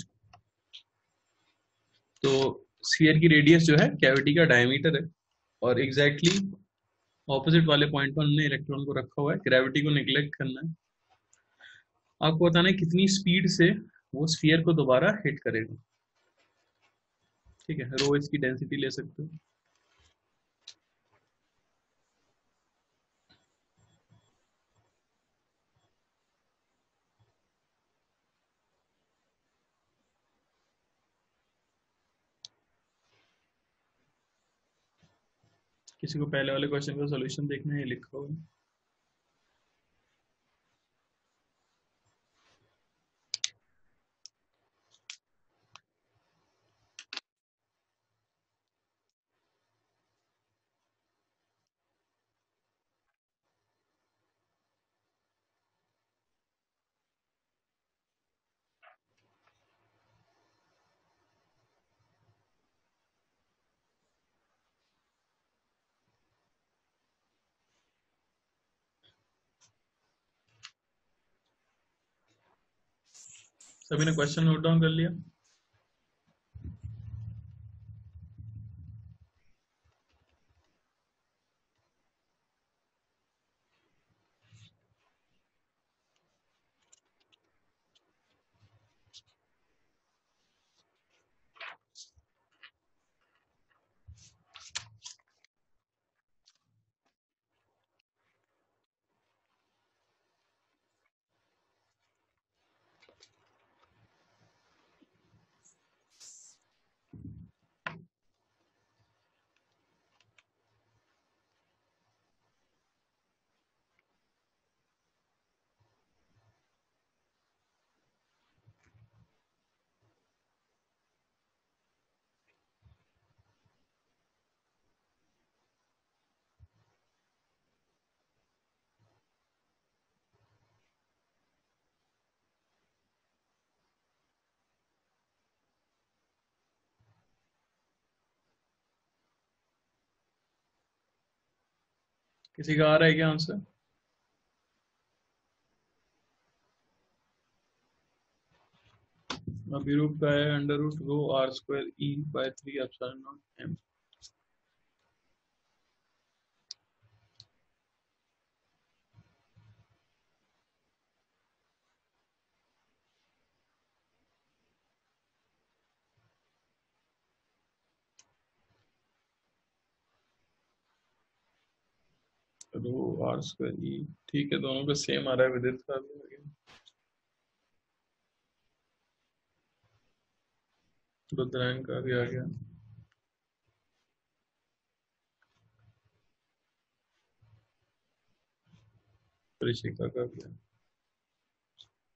तो स्फीयर की रेडियस जो है कैविटी का डायमीटर है, और एग्जैक्टली exactly ऑपोजिट वाले पॉइंट पर हमने इलेक्ट्रॉन को रखा हुआ है, ग्रेविटी को निग्लेक्ट करना है। आपको बताना है कितनी स्पीड से वो स्फीयर को दोबारा हिट करेगा, ठीक है। रो इसकी डेंसिटी ले सकते हो। किसी को पहले वाले क्वेश्चन का सॉल्यूशन देखना है, लिखा हुआ है। सभी ने क्वेश्चन नोट डाउन कर लिया। किसी का आ रहा है क्या आंसर? अभिरूप का है under root rho are square E by 3 epsilon naught M. Rho are square E, ठीक है, दोनों का सेम आ रहा है, विदित का भी आ गया, रुद्रायन का भी आ गया, ऋषिका का भी है।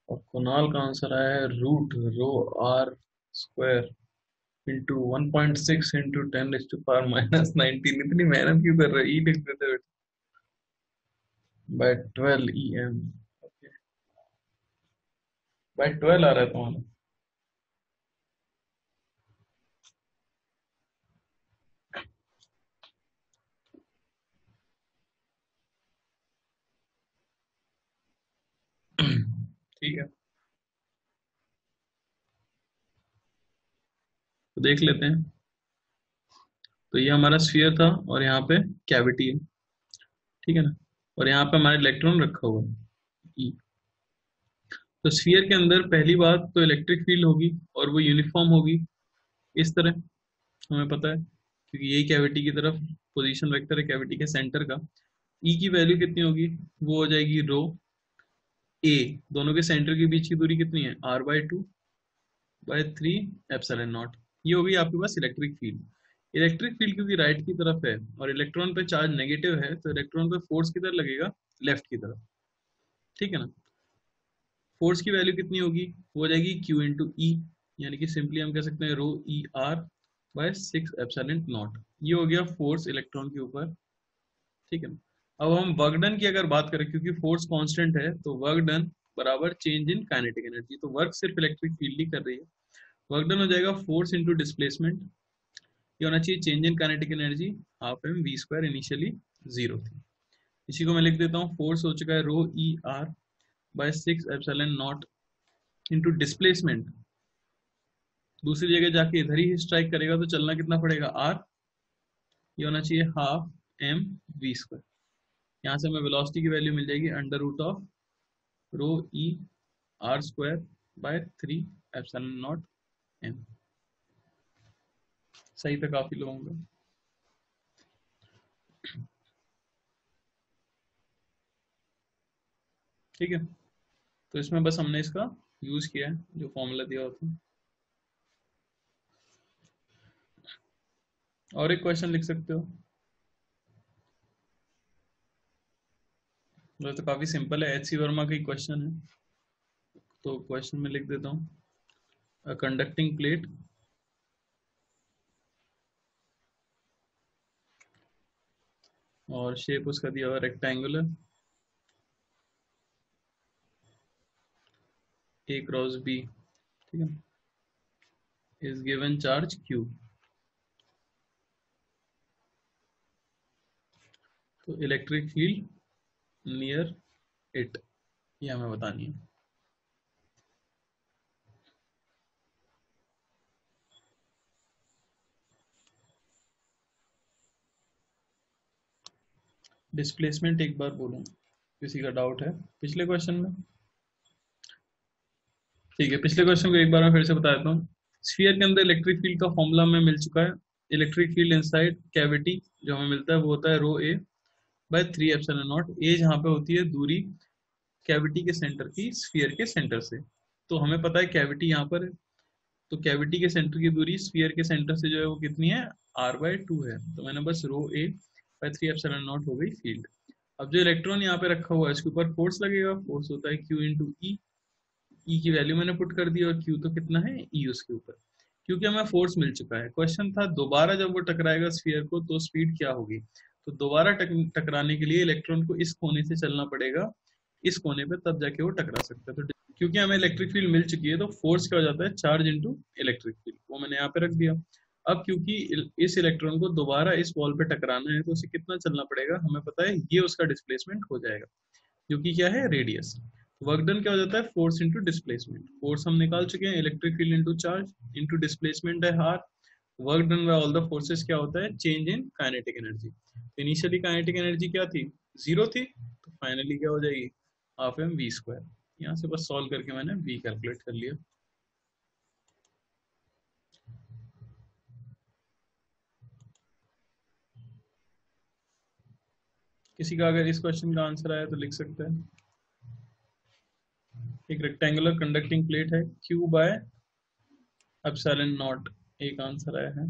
और कुणाल का आंसर आया है root rho are square into 1.6 into 10⁻⁻19। इतनी मेहनत क्यों कर रहे हो? ई लिख देते बेटा, बाय 12 EM। बाय 12 आ रहा है तुम्हारा। ठीक है, तो देख लेते हैं। तो ये हमारा स्फीयर था और यहाँ पे कैविटी है, ठीक है ना, और यहाँ पे हमारा इलेक्ट्रॉन रखा हुआ है E। तो स्फीयर के अंदर पहली बात तो इलेक्ट्रिक फील्ड होगी और वो यूनिफॉर्म होगी इस तरह, हमें पता है क्योंकि यही कैविटी की तरफ पोजीशन वेक्टर है, कैविटी के सेंटर का। ई की वैल्यू कितनी होगी? वो हो जाएगी रो ए, दोनों के सेंटर के बीच की दूरी कितनी है? r/2/3 epsilon naught. ये होगी आपके पास इलेक्ट्रिक फील्ड। इलेक्ट्रिक फील्ड क्योंकि राइट की तरफ है और इलेक्ट्रॉन पे चार्ज नेगेटिव है, तो इलेक्ट्रॉन पे फोर्स किधर लगेगा? लेफ्ट की तरफ, ठीक है ना। फोर्स की वैल्यू कितनी होगी? वो हो जाएगी Q इंटू ई, यानी कि सिंपली हम कह सकते हैं rho E R by 6 epsilon naught. ये हो गया फोर्स इलेक्ट्रॉन के ऊपर, ठीक है ना। अब हम वर्क डन की अगर बात करें, क्योंकि फोर्स कांस्टेंट है, तो वर्क डन बराबर चेंज इन काइनेटिक एनर्जी। तो वर्क सिर्फ इलेक्ट्रिक फील्ड ही कर रही है। वर्क डन हो जाएगा फोर्स इंटू डिस्प्लेसमेंट, ये होना चाहिए change in kinetic energy half m v square, initially 0 थी। इसी को मैं लिख देता हूँ, फोर्स हो चुका है rho E R by 6 epsilon naught into displacement, दूसरी जगह जाके इधर ही स्ट्राइक करेगा तो चलना कितना पड़ेगा? आर, ये होना चाहिए हाफ एम वी स्क्वायर। यहाँ से हमें वेलोसिटी की वैल्यू मिल जाएगी under root of rho E r square by 3 epsilon naught m. सही था काफी लोगों का। ठीक है, तो इसमें बस हमने इसका यूज किया है जो फॉर्मूला दिया होता है। और एक क्वेश्चन लिख सकते हो, वो तो काफी सिंपल है, एच सी वर्मा का ही क्वेश्चन है। तो क्वेश्चन में लिख देता हूँ, कंडक्टिंग प्लेट और शेप उसका दिया हुआ रेक्टेंगुलर, ए क्रॉस बी, ठीक है, इज गिवन चार्ज क्यू। तो इलेक्ट्रिक फील्ड नियर इट, ये हमें बतानी है। डिस्प्लेसमेंट एक बार बोलूं, किसी का डाउट है पिछले क्वेश्चन में? ठीक है, पिछले क्वेश्चन को एक बार मैं फिर से बता देता हूँ। स्फीयर के अंदर इलेक्ट्रिक फील्ड का फॉर्मूला हमें मिल चुका है। इलेक्ट्रिक फील्ड इनसाइड कैविटी जो हमें मिलता है वो होता है rho A by 3 epsilon not. ए जहाँ पे होती है दूरी कैविटी के सेंटर की स्फीयर के सेंटर से, तो हमें पता है कैविटी यहाँ पर है, तो कैविटी के सेंटर की दूरी स्फीयर के सेंटर से जो है वो कितनी है? r/2 है। तो मैंने बस रो ए बाय 3 एप्सिलॉन नॉट हो गई फील्ड। अब जो इलेक्ट्रॉन यहाँ पे रखा हुआ है इसके ऊपर फोर्स लगेगा, फोर्स होता है Q इंटू ई। ई की वैल्यू मैंने पुट कर दी और Q तो कितना है? ई उसके ऊपर, क्योंकि हमें फोर्स मिल चुका है। क्वेश्चन था दोबारा जब वो टकराएगा स्फीयर को तो स्पीड क्या होगी। तो दोबारा टकराने के लिए इलेक्ट्रॉन को इस कोने से चलना पड़ेगा इस कोने पे, तब जाके वो टकरा सकता है। तो क्योंकि हमें इलेक्ट्रिक फील्ड मिल चुकी है तो फोर्स क्या हो जाता है? चार्ज इंटू इलेक्ट्रिक फील्ड, वो मैंने यहाँ पे रख दिया। अब क्योंकि इस इलेक्ट्रॉन को दोबारा इस वॉल पे टकराना है तो उसे कितना चलना पड़ेगा, हमें पता है ये उसका डिस्प्लेसमेंट हो जाएगा, जो कि क्या है, रेडियस। वर्क डन क्या हो जाता है, फोर्स इंटू डिस्प्लेसमेंट। फोर्स हम निकाल चुके हैं, electric field into charge into displacement है R. Work done by all the forces क्या होता है, change in kinetic energy. Initially kinetic energy क्या थी, 0 थी, तो फाइनली क्या हो जाएगी, हाफ एम वी स्क्वायर। यहाँ से बस सॉल्व करके मैंने वी कैलकुलेट कर लिया। किसी का अगर इस क्वेश्चन का आंसर आया तो लिख सकते हैं। एक रेक्टेंगुलर कंडक्टिंग प्लेट है, क्यू बाय एप्सिलॉन नॉट, एक आंसर आया है।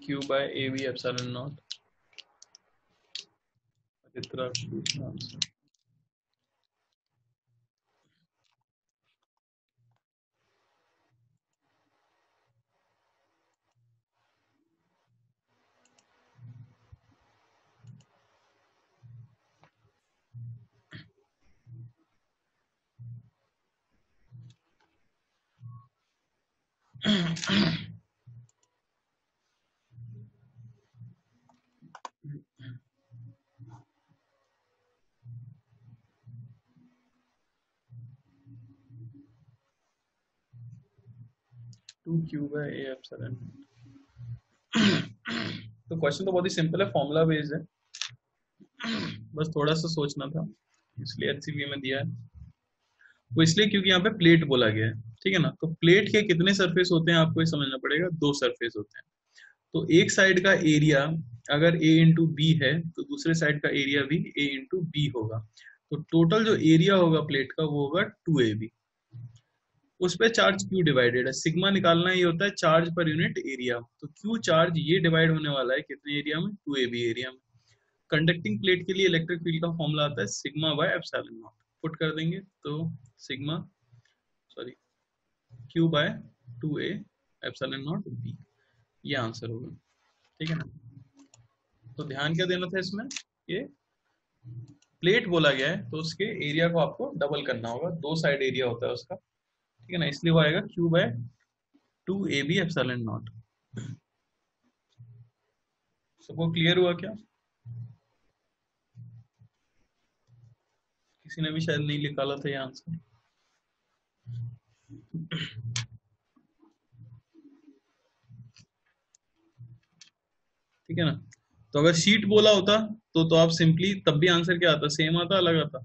2 by AB epsilon naught. इतना answer. Two q by a epsilon. तो क्वेश्चन तो बहुत ही सिंपल है, फॉर्मूला बेस्ड है, बस थोड़ा सा सोचना था, इसलिए एचसीवी में दिया है। वो इसलिए क्योंकि यहाँ पे प्लेट बोला गया है, ठीक है ना। तो प्लेट के कितने सरफेस होते हैं आपको ये समझना पड़ेगा, 2 सरफेस होते हैं। तो एक साइड का एरिया अगर a इंटू बी है तो दूसरे साइड का एरिया भी a इंटू बी होगा। तो टोटल जो एरिया होगा प्लेट का वो होगा 2ab। उस पर चार्ज क्यू डिवाइडेड है, सिग्मा निकालना ही होता है चार्ज पर यूनिट एरिया। तो क्यू चार्ज ये डिवाइड होने वाला है कितने एरिया में, 2ab एरिया में। कंडक्टिंग प्लेट के लिए इलेक्ट्रिक फील्ड का फॉर्मूला आता है sigma by epsilon naught. Put कर देंगे तो sigma sorry q by 2a epsilon naught b, ये आंसर होगा, ठीक है ना। तो ध्यान क्या देना था इसमें, ये प्लेट बोला गया है तो उसके एरिया को आपको डबल करना होगा, 2 साइड एरिया होता है उसका, ठीक है ना। इसलिए वो आएगा q by 2ab epsilon naught. सबको क्लियर हुआ क्या, किसी ने भी शायद नहीं निकाला था ये आंसर। ठीक है ना। तो अगर शीट बोला होता तो आप सिंपली तब भी आंसर क्या आता, सेम आता, अलग आता,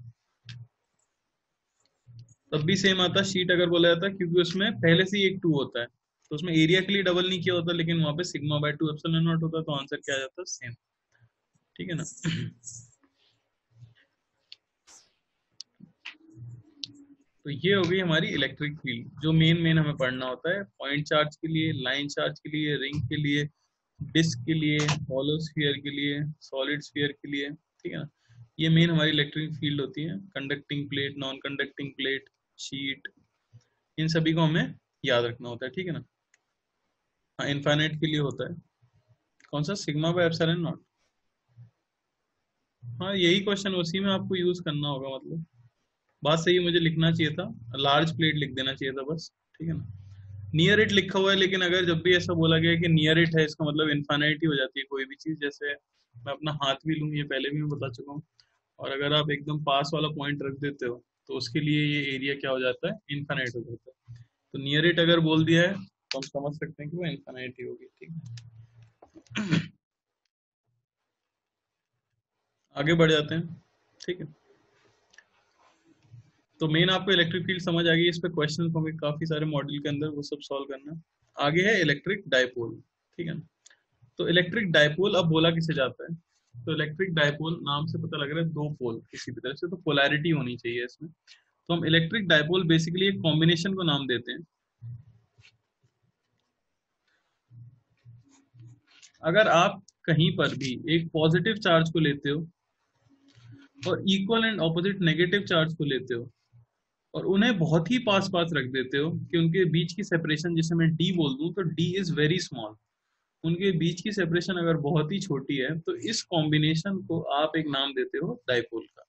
तब भी सेम आता। शीट अगर बोला जाता क्योंकि उसमें पहले से ही एक 2 होता है तो उसमें एरिया के लिए डबल नहीं किया होता, लेकिन वहां पे सिग्मा बाय 2 एप्सिलॉन नॉट होता तो आंसर क्या आ जाता, सेम, ठीक है ना। तो ये हो गई हमारी इलेक्ट्रिक फील्ड, जो मेन हमें पढ़ना होता है पॉइंट चार्ज के लिए, लाइन चार्ज के लिए, रिंग के लिए, डिस्क के लिए, हॉलो स्फीयर के लिए, सॉलिड स्फीयर के लिए, ठीक है ना। ये मेन हमारी इलेक्ट्रिक फील्ड होती है। Conducting plate, non conducting plate, sheet, इन सभी को हमें याद रखना होता है, ठीक है ना। हाँ, इनफाइनाइट के लिए होता है कौन सा, सिग्मा बाय एप्सिलॉन नॉट। हाँ, यही क्वेश्चन उसी में आपको यूज करना होगा, मतलब बात सही है, मुझे लिखना चाहिए था लार्ज प्लेट लिख देना चाहिए था बस, ठीक है ना। नियर इट लिखा हुआ है, लेकिन अगर जब भी ऐसा बोला गया कि नियर इट है, इसका मतलब इनफाइनाइट ही हो जाती है कोई भी चीज। जैसे मैं अपना हाथ भी लूँ, ये पहले भी मैं बता चुका हूँ, और अगर आप एकदम पास वाला पॉइंट रख देते हो तो उसके लिए ये एरिया क्या हो जाता है, इनफाइनाइट हो जाता है। तो नियर इट अगर बोल दिया है तो हम समझ सकते हैं कि वो इनफाइनाइट ही होगी, ठीक है। आगे बढ़ जाते हैं, ठीक है। तो मेन आपको इलेक्ट्रिक फील्ड समझ आ गई, इस पे क्वेश्चन होंगे काफी सारे मॉड्यूल के अंदर, वो सब सॉल्व करना है। आगे है इलेक्ट्रिक डायपोल, ठीक है ना। तो इलेक्ट्रिक डायपोल अब बोला किसे जाता है, तो इलेक्ट्रिक डायपोल नाम से पता लग रहा है 2 पोल किसी भी तरह से, तो पोलैरिटी होनी चाहिए इसमें। तो हम इलेक्ट्रिक डायपोल बेसिकली एक कॉम्बिनेशन को नाम देते हैं। अगर आप कहीं पर भी एक पॉजिटिव चार्ज को लेते हो और equal and opposite negative charge को लेते हो और उन्हें बहुत ही पास पास रख देते हो कि उनके बीच की सेपरेशन, जिसे मैं डी बोल दूं, तो डी इज वेरी स्मॉल, उनके बीच की सेपरेशन अगर बहुत ही छोटी है, तो इस कॉम्बिनेशन को आप एक नाम देते हो डाइपोल का।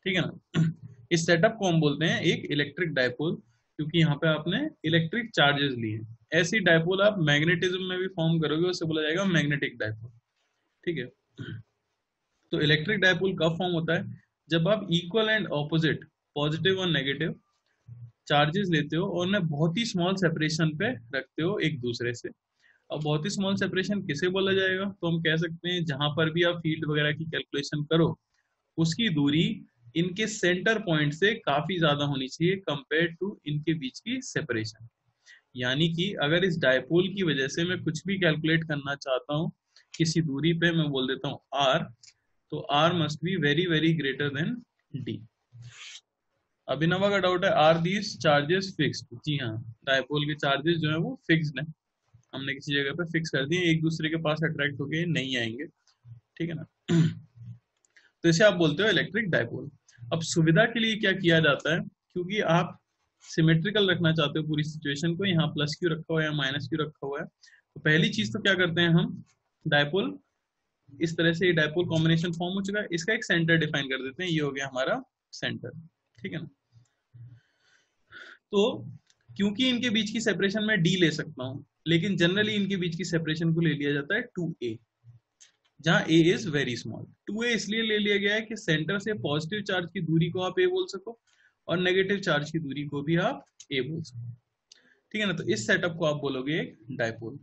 ठीक है ना। इस सेटअप को हम बोलते हैं एक इलेक्ट्रिक डाइपोल, क्योंकि यहाँ पे आपने इलेक्ट्रिक चार्जेस लिए। ऐसी डाइपोल आप मैग्नेटिज्म में भी फॉर्म करोगे, उसे बोला जाएगा मैग्नेटिक डाइपोल। ठीक है। तो इलेक्ट्रिक डाइपोल कब फॉर्म होता है? जब आप इक्वल एंड ऑपोजिट पॉजिटिव और नेगेटिव चार्जेस लेते हो और उन्हें बहुत ही स्मॉल सेपरेशन पे रखते हो एक दूसरे से। अब बहुत ही स्मॉल सेपरेशन किसे बोला जाएगा? तो हम कह सकते हैं जहां पर भी आप फील्ड वगैरह की कैलकुलेशन करो, उसकी दूरी इनके सेंटर पॉइंट से काफी ज्यादा होनी चाहिए कंपेयर टू इनके बीच की सेपरेशन। यानी कि अगर इस डायपोल की वजह से मैं कुछ भी कैलकुलेट करना चाहता हूँ किसी दूरी पे, मैं बोल देता हूँ आर, तो R must be very very greater than D. Abhinava का डाउट है, आर दीज चार्जेस फिक्स्ड? जी हाँ, डायपोल के चार्जेस जो है वो फिक्स्ड है, हमने किसी जगह पे फिक्स कर दिए, एक दूसरे के पास अट्रैक्ट होके नहीं आएंगे। ठीक है ना। तो इसे आप बोलते हो इलेक्ट्रिक डायपोल। अब सुविधा के लिए क्या किया जाता है, क्योंकि आप सिमेट्रिकल रखना चाहते हो पूरी सिचुएशन को, यहाँ प्लस क्यू रखा हुआ है या माइनस क्यू रखा हुआ है, तो पहली चीज तो क्या करते हैं हम, डायपोल इस तरह से डायपोल कॉम्बिनेशन फॉर्म हो चुका है, इसका एक सेंटर डिफाइन कर देते हैं, ये हो गया हमारा सेंटर। ठीक है ना। तो क्योंकि इनके बीच की सेपरेशन में डी ले सकता हूं, लेकिन जनरली इनके बीच की सेपरेशन को ले लिया जाता है 2a, जहां a is very small. 2a इसलिए ले लिया गया है कि सेंटर से पॉजिटिव चार्ज की दूरी को आप a बोल सको और नेगेटिव चार्ज की दूरी को भी आप a बोल सको। ठीक है ना। तो इस सेटअप को आप बोलोगे एक डायपोल।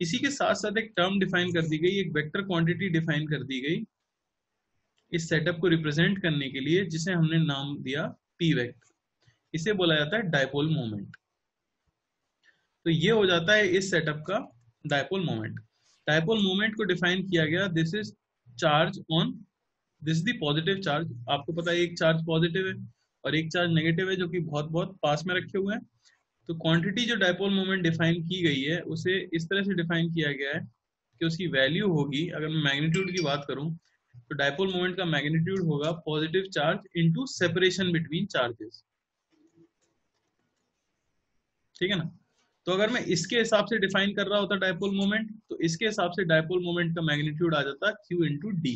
इसी के साथ साथ एक टर्म डिफाइन कर दी गई, एक वेक्टर क्वांटिटी डिफाइन कर दी गई इस सेटअप को रिप्रेजेंट करने के लिए, जिसे हमने नाम दिया p वेक्टर। इसे बोला जाता है डायपोल मोमेंट। तो ये हो जाता है इस सेटअप का डायपोल मोमेंट। डायपोल मोमेंट को डिफाइन किया गया, this is charge on, this is the positive charge. आपको पता है एक चार्ज पॉजिटिव है और एक चार्ज नेगेटिव है, जो कि बहुत बहुत पास में रखे हुए हैं। तो क्वांटिटी जो डायपोल मोमेंट डिफाइन की गई है, उसे इस तरह से डिफाइन किया गया है कि उसकी वैल्यू होगी, अगर मैं मैग्नीट्यूड की बात करूं, तो डायपोल मोमेंट का मैग्नीट्यूड होगा positive charge into separation between charges. ठीक है ना। तो अगर मैं इसके हिसाब से डिफाइन कर रहा होता डायपोल मोमेंट, तो इसके हिसाब से डायपोल मोमेंट का मैग्नीट्यूड आ जाता Q इंटू डी।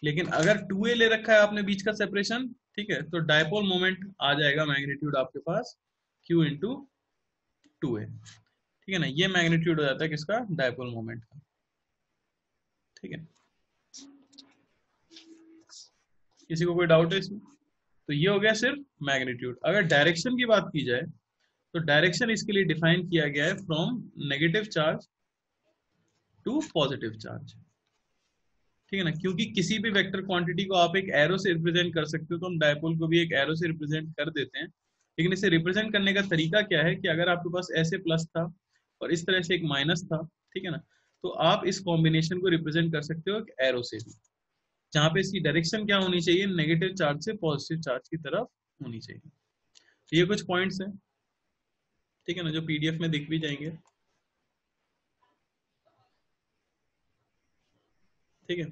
लेकिन अगर 2a ले रखा है आपने बीच का सेपरेशन, ठीक है, तो डायपोल मोमेंट आ जाएगा मैग्नीट्यूड आपके पास Q इंटू 2a। ठीक है ना। ये मैग्नीट्यूड हो जाता है किसका, डायपोल मोमेंट का। ठीक है। किसी को कोई डाउट है इसमें? तो ये हो गया सिर्फ मैग्नीट्यूड। अगर डायरेक्शन की बात की जाए, तो डायरेक्शन इसके लिए डिफाइन किया गया है from negative charge to positive charge. ठीक है ना। क्योंकि किसी भी वेक्टर क्वांटिटी को आप एक एरो से रिप्रेजेंट कर सकते हो, तो हम डायपोल को भी एक एरो से रिप्रेजेंट कर देते हैं। लेकिन इसे रिप्रेजेंट करने का तरीका क्या है कि अगर आपके पास ऐसे प्लस था और इस तरह से एक माइनस था, ठीक है ना, तो आप इस कॉम्बिनेशन को रिप्रेजेंट कर सकते हो एक एरो से भी, जहां पे इसकी डायरेक्शन क्या होनी चाहिए, नेगेटिव चार्ज से पॉजिटिव चार्ज की तरफ होनी चाहिए। तो ये कुछ पॉइंट्स हैं, ठीक है ना, जो पीडीएफ में दिख भी जाएंगे। ठीक है।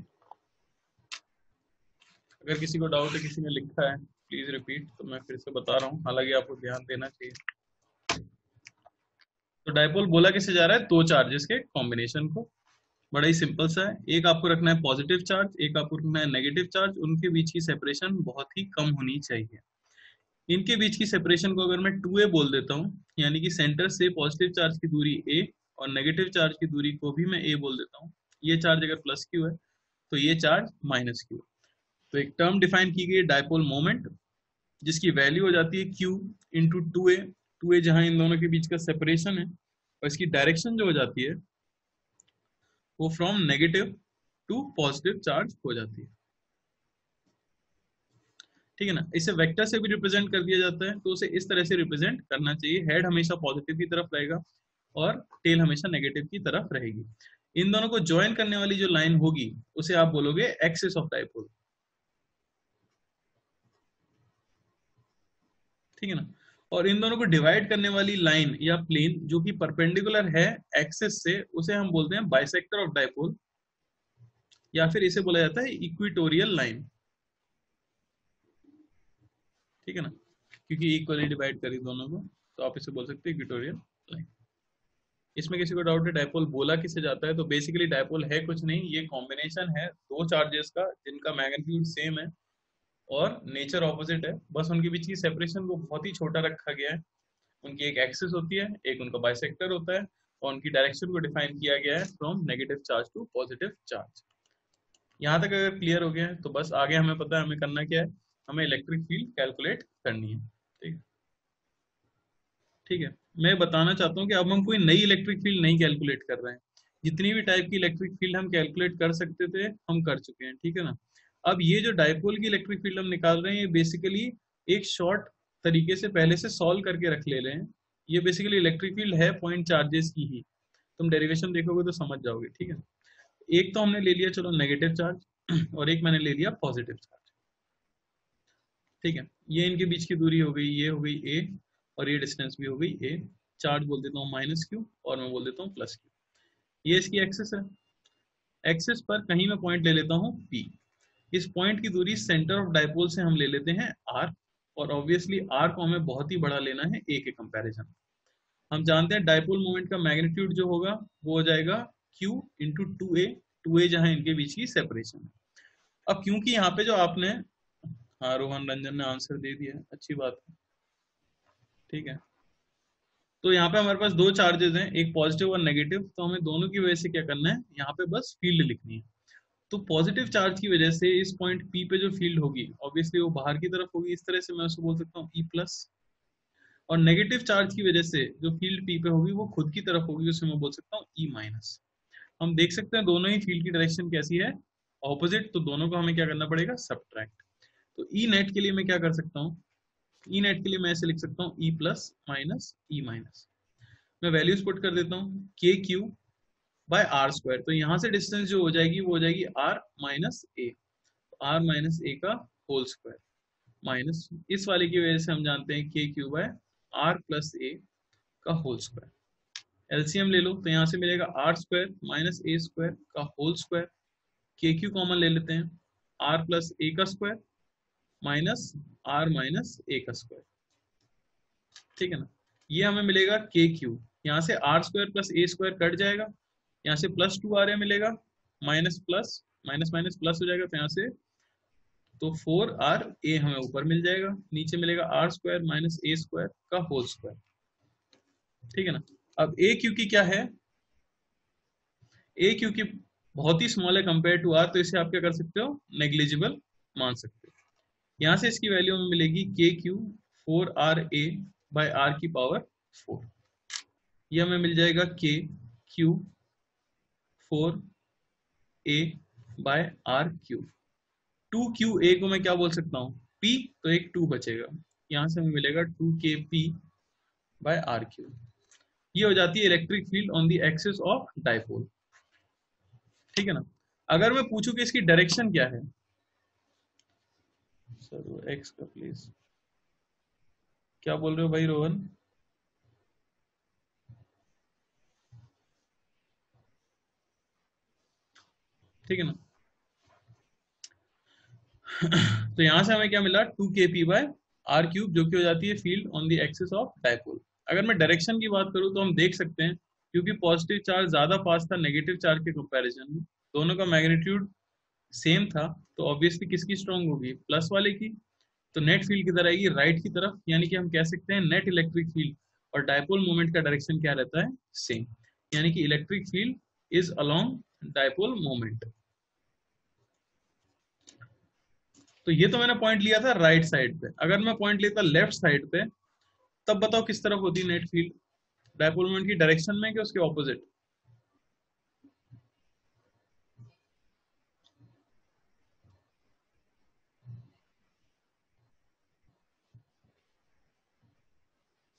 अगर किसी को डाउट है, किसी ने लिखा है, प्लीज रिपीट, तो मैं फिर से बता रहा हूँ, हालांकि आपको ध्यान देना चाहिए। तो डायपोल बोला किसे जा रहा है, दो चार्जेस के कॉम्बिनेशन को। बड़ा ही सिंपल सा है, एक आपको रखना है पॉजिटिव चार्ज, एक आपको रखना है नेगेटिव चार्ज, उनके बीच की सेपरेशन बहुत ही कम होनी चाहिए। इनके बीच की सेपरेशन को अगर मैं 2a बोल देता हूँ, यानी कि सेंटर से पॉजिटिव चार्ज की दूरी a और नेगेटिव चार्ज की दूरी को भी मैं a बोल देता हूँ। ये चार्ज अगर प्लस q है तो ये चार्ज माइनस q। तो एक टर्म डिफाइन की गई है डायपोल मोमेंट, जिसकी वैल्यू हो जाती है q इंटू 2a। 2a जहां इन दोनों के बीच का सेपरेशन है, और इसकी डायरेक्शन जो हो जाती है वो from negative to positive charge हो जाती है। ठीक है ना। इसे वेक्टर से भी रिप्रेजेंट कर दिया जाता है, तो उसे इस तरह से रिप्रेजेंट करना चाहिए, हेड हमेशा पॉजिटिव की तरफ रहेगा और टेल हमेशा नेगेटिव की तरफ रहेगी। इन दोनों को ज्वाइन करने वाली जो लाइन होगी, उसे आप बोलोगे एक्सिस ऑफ डायपोल। ठीक है ना। और इन दोनों को डिवाइड करने वाली लाइन या प्लेन जो कि परपेंडिकुलर है एक्सिस से, उसे हम बोलते हैं बाइसेक्टर ऑफ डाइपोल, या फिर इसे बोला जाता है इक्विटोरियल लाइन। ठीक है ना, क्योंकि इक्वली डिवाइड करी दोनों को, तो आप इसे बोल सकते हैं इक्विटोरियल लाइन। इसमें किसी को डाउट है डाइपोल बोला किसे जाता है? तो बेसिकली डाइपोल है कुछ नहीं, ये कॉम्बिनेशन है दो चार्जेस का जिनका मैग्नीट्यूड सेम है और नेचर ऑपोजिट है, बस उनके बीच की सेपरेशन को बहुत ही छोटा रखा गया है। उनकी एक एक्सिस होती है, एक उनका बाइसेक्टर होता है, और उनकी डायरेक्शन को डिफाइन किया गया है from negative charge to positive charge. यहाँ तक अगर क्लियर हो गया है तो बस आगे हमें पता है हमें करना क्या है, हमें इलेक्ट्रिक फील्ड कैलकुलेट करनी है। ठीक है, ठीक है। मैं बताना चाहता हूँ कि अब हम कोई नई इलेक्ट्रिक फील्ड नहीं कैलकुलेट कर रहे हैं, जितनी भी टाइप की इलेक्ट्रिक फील्ड हम कैलकुलेट कर सकते थे हम कर चुके हैं। ठीक है ना, अब ये जो डाइपोल की इलेक्ट्रिक फील्ड हम निकाल रहे हैं ये बेसिकली एक शॉर्ट तरीके से पहले से सॉल्व करके रख ले रहे हैं। ये बेसिकली इलेक्ट्रिक फील्ड है पॉइंट चार्जेस की ही, तुम डेरिवेशन देखोगे तो समझ जाओगे। ठीक है, एक तो हमने ले लिया चलो नेगेटिव चार्ज और एक मैंने ले लिया पॉजिटिव चार्ज। ठीक है, ये इनके बीच की दूरी हो गई, ये हो गई ए, और ये डिस्टेंस भी हो गई ए। चार्ज बोल देता हूँ माइनस क्यू और मैं बोल देता हूँ प्लस क्यू। ये इसकी एक्सिस है, एक्सिस पर कहीं मैं पॉइंट ले लेता हूँ पी। इस पॉइंट की दूरी सेंटर ऑफ डाइपोल से हम ले लेते हैं आर, और ऑब्वियसली आर को हमें बहुत ही बड़ा लेना है ए के कंपैरिजन। हम जानते हैं डाइपोल मोमेंट का मैग्नीट्यूड जो होगा वो हो जाएगा क्यू इंटू टू ए जहां इनके बीच की सेपरेशन है। अब क्योंकि यहाँ पे जो आपने, हाँ रोहन रंजन ने आंसर दे दिया, अच्छी बात है। ठीक है, तो यहाँ पे हमारे पास दो चार्जेस हैं, एक पॉजिटिव और नेगेटिव, तो हमें दोनों की वजह से क्या करना है, यहाँ पे बस फील्ड लिखनी है। तो पॉजिटिव चार्ज की वजह से इस पॉइंट पी पे जो फील्ड होगी ऑब्वियसली वो बाहर की तरफ होगी, इस तरह से मैं उसको बोल सकता हूँ ई प्लस। और नेगेटिव चार्ज की वजह से जो फील्ड पी पे होगी वो खुद की तरफ होगी, उसे मैं बोल सकता हूँ ई माइनस। हम देख सकते हैं दोनों ही फील्ड की डायरेक्शन कैसी है, ऑपोजिट, तो दोनों को हमें क्या करना पड़ेगा, सब्ट्रैक्ट। तो ई नेट के लिए मैं क्या कर सकता हूँ, ई नेट के लिए मैं ऐसे लिख सकता हूँ E plus minus E minus. मैं वैल्यूज पुट कर देता हूँ के क्यू बाय आर स्क्वायर, तो यहाँ से डिस्टेंस जो हो जाएगी वो हो जाएगी R minus A, R minus ए का होल स्क्वायर, माइनस इस वाले की वजह से हम जानते हैं के Q by are plus a का होल स्क्वायर। एलसीएम ले लो तो यहाँ से मिलेगा r square minus a square का whole square, k q common ले लेते हैं, आर प्लस ए का स्क्वायर माइनस आर माइनस ए का स्क्वायर। ठीक है ना, ये हमें मिलेगा के क्यू, यहाँ से r square plus a square cut जाएगा, यहाँ से प्लस टू आर मिलेगा, minus plus minus minus plus हो जाएगा, तो यहाँ से तो फोर आर ए हमें ऊपर मिल जाएगा, नीचे मिलेगा r square minus a square का होल स्क्वायर। ठीक है ना, अब ए क्यू की क्या है, ए क्यू की बहुत ही स्मॉल है कंपेयर टू आर, तो इसे आप क्या कर सकते हो, नेग्लिजिबल मान सकते हो। यहाँ से इसकी वैल्यू हमें मिलेगी k q four r a by r की पावर 4। ये हमें मिल जाएगा k q four a by r cube. Two q a को मैं क्या बोल सकता हूँ, पी, तो एक टू बचेगा, यहाँ से हमें मिलेगा टू के पी बाय आर क्यू। ये हो जाती है electric field on the axis of dipole. ठीक है ना, अगर मैं पूछूं कि इसकी डायरेक्शन क्या है, सर एक्स का प्लीज, क्या बोल रहे हो भाई रोहन? ठीक है ना, तो यहां से हमें क्या मिला, टू के पी बाय आर क्यूब, जो कि हो जाती है field on the axis of dipole. अगर मैं डायरेक्शन की बात करूं तो हम देख सकते हैं क्योंकि पॉजिटिव चार्ज ज्यादा पास था नेगेटिव चार्ज के कंपैरिजन में, दोनों का मैग्नीट्यूड सेम था, तो ऑब्वियसली किसकी स्ट्रांग होगी, प्लस वाले की। तो नेट फील्ड किधर आएगी, राइट की तरफ, यानी कि हम कह सकते हैं नेट इलेक्ट्रिक फील्ड और डाइपोल मोमेंट का डायरेक्शन क्या रहता है, सेम, यानी कि electric field is along dipole moment. तो ये तो मैंने पॉइंट लिया था राइट साइड पे, अगर मैं पॉइंट लेता लेफ्ट साइड पे तब बताओ किस तरफ होती नेट फील्ड, डाइपोल मोमेंट की डायरेक्शन में कि उसके ऑपोजिट?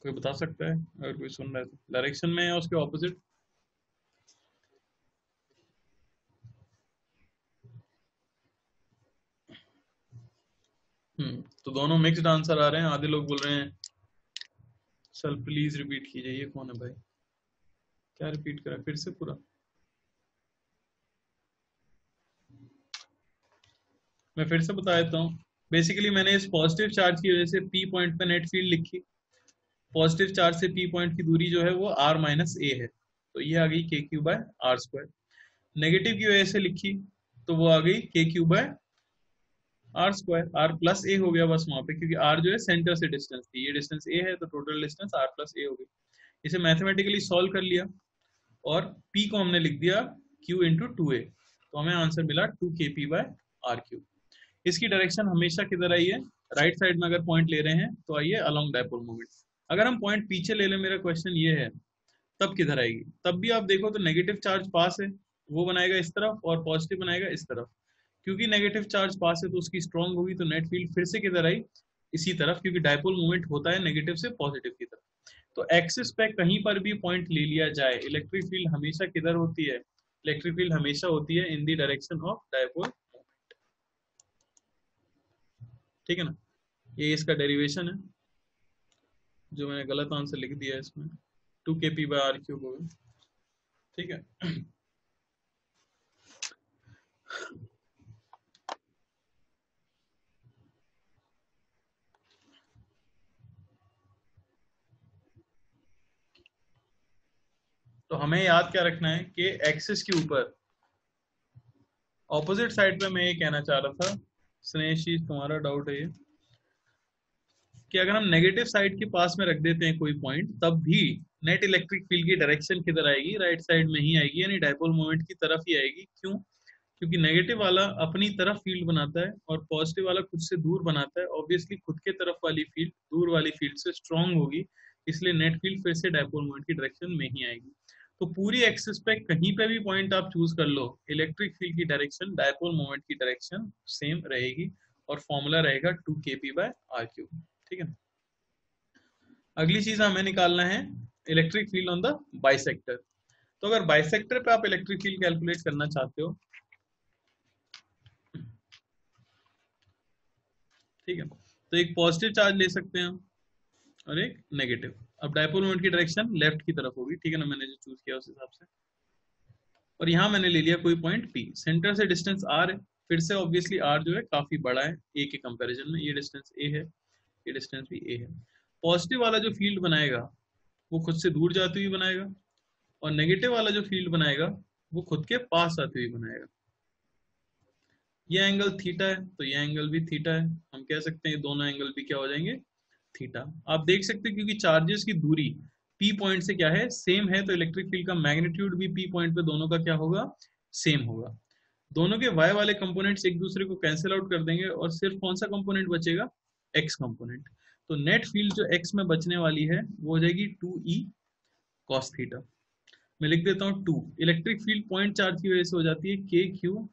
कोई बता सकता है अगर कोई सुन रहा है तो, डायरेक्शन में या उसके ऑपोजिट? तो दोनों मिक्स्ड आंसर आ रहे हैं, आधे लोग बोल रहे हैं सर प्लीज रिपीट कीजिए, ये कौन है भाई? क्या रिपीट करा फिर से पूरा? मैं फिर से बता देता हूँ। बेसिकली मैंने इस पॉजिटिव चार्ज की वजह से पी पॉइंट पे नेट फील्ड लिखी। पॉजिटिव चार्ज से पी पॉइंट की दूरी जो है वो आर माइनस ए है, तो ये आ गई K Q by are square. Negative की वजह से लिखी तो वो आ गई K Q by are square. R plus A हो गया बस वहां पे, क्योंकि आर जो है सेंटर से डिस्टेंस थी, ये डिस्टेंस ए है, तो total distance are plus A हो गई। इसे मैथमेटिकली सॉल्व कर लिया और p को हमने लिख दिया q इंटू टू ए, तो हमें आंसर मिला 2kp बाय आर क्यू। इसकी डायरेक्शन हमेशा किधर आई है? राइट साइड में अगर पॉइंट ले रहे हैं तो आइए अलोंग डायपोल मोमेंट। अगर हम पॉइंट पीछे ले लें, मेरा क्वेश्चन ये है, तब किधर आएगी? तब भी आप देखो तो नेगेटिव चार्ज पास है, वो बनाएगा इस तरफ, और पॉजिटिव बनाएगा इस तरफ। क्योंकि नेगेटिव चार्ज पास है तो उसकी स्ट्रॉन्ग होगी, तो नेट फील्ड फिर से किधर आई? इसी तरफ, क्योंकि डायपोल मूवमेंट होता है नेगेटिव से पॉजिटिव की तरफ। तो एक्सिस पे कहीं पर भी पॉइंट ले लिया जाए, इलेक्ट्रिक फील्ड हमेशा किधर होती है? इलेक्ट्रिक फील्ड हमेशा होती है in the direction of dipole movement. ठीक है ना? ये इसका डेरिवेशन है, जो मैंने गलत आंसर लिख दिया है इसमें, 2kp बाय आर क्यूब होगा। ठीक है। तो हमें याद क्या रखना है कि एक्सिस के ऊपर ऑपोजिट साइड पे मैं ये कहना चाह रहा था, स्नेशी तुम्हारा डाउट है ये, कि अगर हम नेगेटिव साइड के पास में रख देते हैं कोई पॉइंट, तब भी नेट इलेक्ट्रिक फील्ड की डायरेक्शन किधर आएगी? राइट साइड में ही आएगी, यानी डायपोल मोमेंट की तरफ ही आएगी। क्यों? क्योंकि नेगेटिव वाला अपनी तरफ फील्ड बनाता है और पॉजिटिव वाला खुद से दूर बनाता है। ऑब्वियसली खुद के तरफ वाली फील्ड दूर वाली फील्ड से स्ट्रांग होगी, इसलिए नेट फील्ड फिर से डायपोल मोमेंट की डायरेक्शन में ही आएगी। तो पूरी एक्सिस पे कहीं पे भी पॉइंट आप चूज कर लो, इलेक्ट्रिक फील्ड की डायरेक्शन डायपोल मोमेंट की डायरेक्शन सेम रहेगी, और फॉर्मूला रहेगा 2kp बाय आर क्यूब। ठीक है। अगली चीज हमें निकालना है electric field on the bisector. तो अगर बाइसेक्टर पे आप इलेक्ट्रिक फील्ड कैलकुलेट करना चाहते हो, ठीक है, तो एक पॉजिटिव चार्ज ले सकते हैं हम और एक नेगेटिव। अब डायपोल मोमेंट की डायरेक्शन लेफ्ट की तरफ होगी, ठीक है ना, मैंने जो चूज किया उस हिसाब से। और यहाँ मैंने ले लिया कोई पॉइंट P, सेंटर से डिस्टेंस R है। फिर से ऑब्वियसली R जो है काफी बड़ा है A के कंपैरिजन में, ये डिस्टेंस A है, ये डिस्टेंस भी A है। पॉजिटिव वाला जो फील्ड बनाएगा वो खुद से दूर जाते हुए बनाएगा, और नेगेटिव वाला जो फील्ड बनाएगा वो खुद के पास आते हुए बनाएगा। ये एंगल थीटा है, तो ये एंगल भी थीटा है। हम कह सकते हैं दोनों एंगल भी क्या हो जाएंगे? थीटा। आप देख सकते हैं क्योंकि चार्जेस की दूरी P पॉइंट से क्या है? सेम है, तो इलेक्ट्रिक फील्ड का मैग्नीट्यूड भी P पॉइंट पे दोनों का क्या होगा? सेम होगा। दोनों के y वाले कंपोनेंट्स एक दूसरे को कैंसिल आउट कर देंगे, और सिर्फ कौन सा कंपोनेंट बचेगा? x component. तो नेट फील्ड जो x में बचने वाली है वो हो जाएगी 2e cos थीटा। मैं लिख देता हूँ 2। इलेक्ट्रिक फील्ड पॉइंट चार्ज की वजह से हो जाती है के क्यू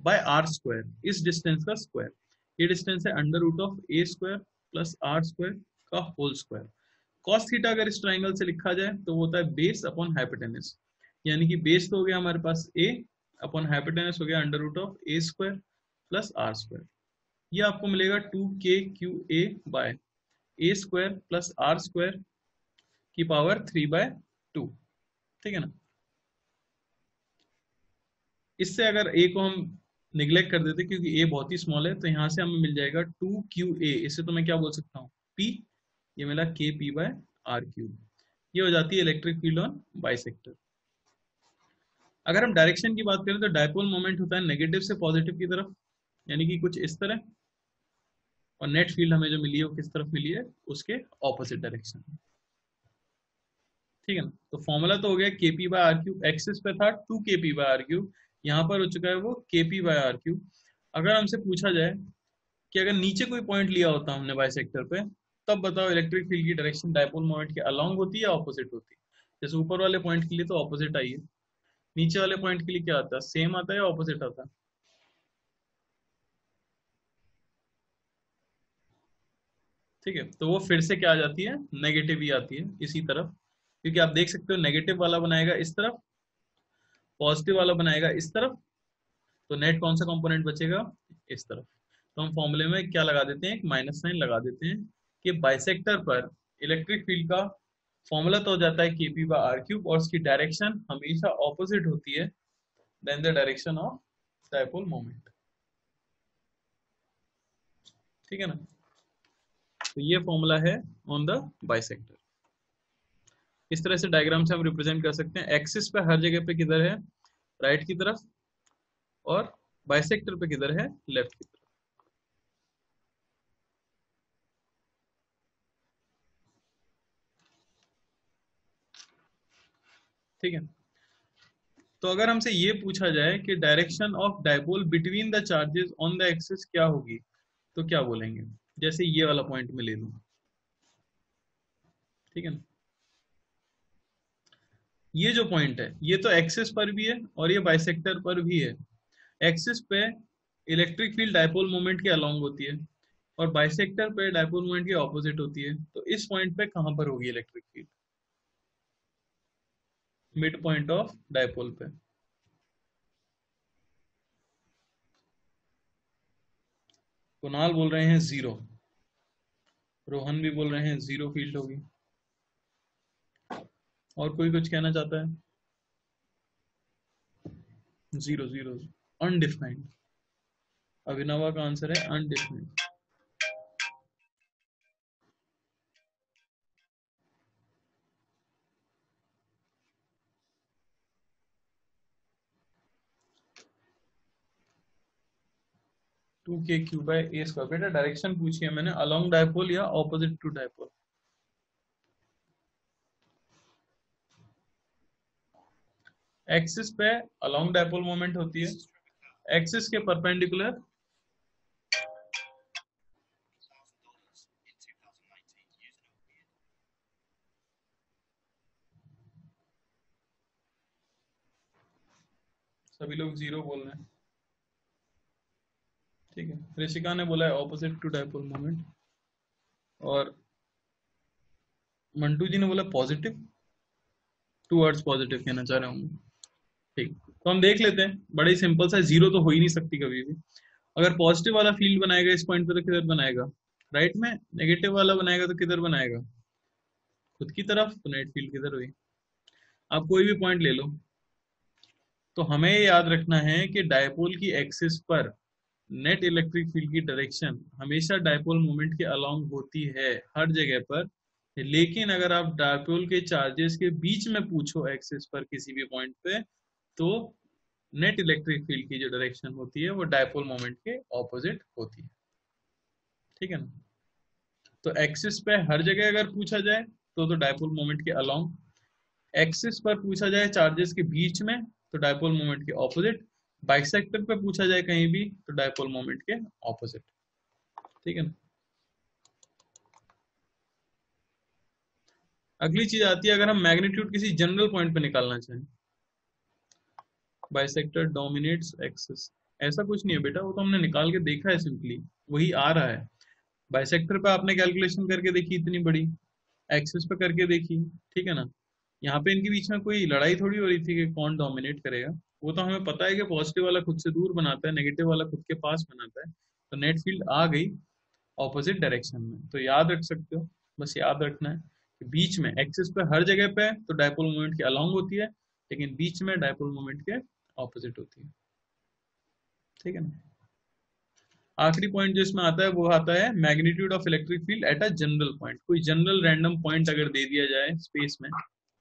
बाय आर स्क्वायर, इस डिस्टेंस का स्क्वायर। ये डिस्टेंस है under root of a square plus r square का होल स्क्वायर। कॉस थीटा अगर इस ट्राइंगल से लिखा जाए तो वो होता है बेस अपॉन हाइपोटेनस, यानी कि बेस तो हो गया हमारे पास a अपॉन हाइपोटेनस हो गया under root of a square plus r square. ये आपको मिलेगा 2kqa by a square plus r square की पावर 3/2। ठीक है ना? इससे अगर a को हम निग्लेक्ट कर देते क्योंकि a बहुत ही स्मॉल है, तो यहाँ से हमें मिल जाएगा 2qa। इससे तो मैं क्या बोल सकता हूँ? p, ये मिला kp बाय आर क्यूब। ये हो जाती है इलेक्ट्रिक फील्ड ऑन बाइसेक्टर। अगर हम डायरेक्शन की बात करें तो डायपोल मोमेंट होता है नेगेटिव से पॉजिटिव की तरफ, यानी कि कुछ इस तरह, और नेट फील्ड हमें जो मिली है वो किस तरफ मिली है? उसके ऑपोजिट डायरेक्शन में। ठीक है ना? तो फॉर्मूला तो हो गया kp by are cube, axis पे था 2kp बाय आर क्यूब, यहाँ पर हो चुका है वो kp बाय आर क्यूब। अगर हमसे पूछा जाए कि अगर नीचे कोई पॉइंट लिया होता हमने बाइसेक्टर पे, तब बताओ इलेक्ट्रिक फील्ड की डायरेक्शन डायपोल मोमेंट के अलोंग होती है या ऑपोजिट होती है? जैसे ऊपर वाले पॉइंट के लिए तो ऑपोजिट आई है, नीचे वाले पॉइंट के लिए क्या आता है? सेम आता है या ऑपोजिट आता है? ठीक है, तो वो फिर से क्या आ जाती है? नेगेटिव ही आती है इसी तरफ, क्योंकि आप देख सकते हो नेगेटिव वाला बनाएगा इस तरफ, पॉजिटिव वाला बनाएगा इस तरफ, तो नेट कौन सा कंपोनेंट बचेगा? इस तरफ। तो हम फॉर्मूले में क्या लगा देते हैं? एक माइनस साइन लगा देते हैं कि बाइसेक्टर पर इलेक्ट्रिक फील्ड का फॉर्मूला तो हो जाता है kp/r³ और उसकी डायरेक्शन हमेशा ऑपोजिट होती है than the direction of dipole moment. ठीक है ना। तो ये फॉर्मूला है ऑन द बाइसेक्टर। इस तरह से डायग्राम से हम रिप्रेजेंट कर सकते हैं। एक्सिस पे हर जगह पे किधर है, राइट की तरफ, और बाइसेक्टर पे किधर है, लेफ्ट की तरफ। ठीक है। तो अगर हमसे ये पूछा जाए कि direction of dipole between the charges on the axis क्या होगी, तो क्या बोलेंगे। जैसे ये वाला पॉइंट में ले लूं, ठीक है ना। ये जो पॉइंट है ये तो एक्सिस पर भी है और ये बाइसेक्टर पर भी है। एक्सिस पे इलेक्ट्रिक फील्ड डायपोल मोमेंट के अलोंग होती है और बाइसेक्टर पे डायपोल मोमेंट के ऑपोजिट होती है। तो इस पॉइंट पे कहां पर होगी electric field, mid point of dipole पे। कुणाल बोल रहे हैं 0, रोहन भी बोल रहे हैं 0 फील्ड होगी। और कोई कुछ कहना चाहता है। 0 0 अनडिफाइंड। अभिनवा का आंसर है अनडिफाइंड। टू के क्यू बाय ए स्क्वायर। बेटा डायरेक्शन पूछी है मैंने, अलोंग डायपोल या ऑपोजिट टू डायपोल। एक्सिस पे अलोंग डायपोल मोमेंट होती है, एक्सिस के परपेंडिकुलर सभी लोग 0 बोल रहे हैं। ठीक है, ऋषिका ने बोला है ऑपोजिट टू डायपोल मोमेंट, और मंटू जी ने बोला पॉजिटिव, टूवर्ड्स पॉजिटिव कहना चाह रहे होंगे। ठीक, तो हम देख लेते हैं, बड़ा ही सिंपल सा, 0 तो हो ही नहीं सकती कभी भी। अगर पॉजिटिव वाला फील्ड बनाएगा इस पॉइंट पे तो किधर बनाएगा, राइट में। नेगेटिव वाला बनाएगा तो किधर बनाएगा, खुद की तरफ। तो नेट फील्ड किधर हुई। आप कोई भी पॉइंट ले लो, तो हमें याद रखना है कि डायपोल की एक्सिस पर नेट इलेक्ट्रिक फील्ड की डायरेक्शन हमेशा डायपोल मोमेंट के अलोंग होती है हर जगह पर। लेकिन अगर आप डायपोल के चार्जेस के बीच में पूछो एक्सिस पर किसी भी पॉइंट पे, तो नेट इलेक्ट्रिक फील्ड की जो डायरेक्शन होती है वो डायपोल मोमेंट के ऑपोजिट होती है। ठीक है ना। तो एक्सिस पे हर जगह अगर पूछा जाए तो डायपोल मोमेंट के अलोंग, एक्सिस पर पूछा जाए चार्जेस के बीच में तो डायपोल मोमेंट के ऑपोजिट, बाइसेक्टर पे पूछा जाए कहीं भी तो डायपोल मोमेंट के ऑपोजिट। ठीक है ना। अगली चीज आती है, अगर हम मैग्नीट्यूड किसी जनरल पॉइंट पे निकालना चाहें। बाइसेक्टर डोमिनेट्स एक्सिस, ऐसा कुछ नहीं है बेटा, वो तो हमने निकाल के देखा है, सिंपली वही आ रहा है। बाइसेक्टर पे आपने कैलकुलेशन करके देखी इतनी बड़ी, एक्सिस पे करके देखी। ठीक है ना। यहाँ पे इनके बीच में कोई लड़ाई थोड़ी हो रही थी कि कौन डोमिनेट करेगा। वो तो हमें पता है कि पॉजिटिव वाला खुद से दूर बनाता है, नेगेटिव वाला खुद के पास बनाता है। तो नेट फील्ड आ गई ऑपोजिट डायरेक्शन में। तो याद रख सकते हो, बस याद रखना है कि बीच में एक्सिस पे हर जगह पे तो डायपोल मोमेंट के अलोंग होती है, लेकिन बीच में डायपोल मोमेंट के ऑपोजिट होती है। ठीक है ना। आखिरी पॉइंट जो इसमें आता है वो आता है magnitude of electric field eight a general point. कोई जनरल रैंडम पॉइंट अगर दे दिया जाए स्पेस में,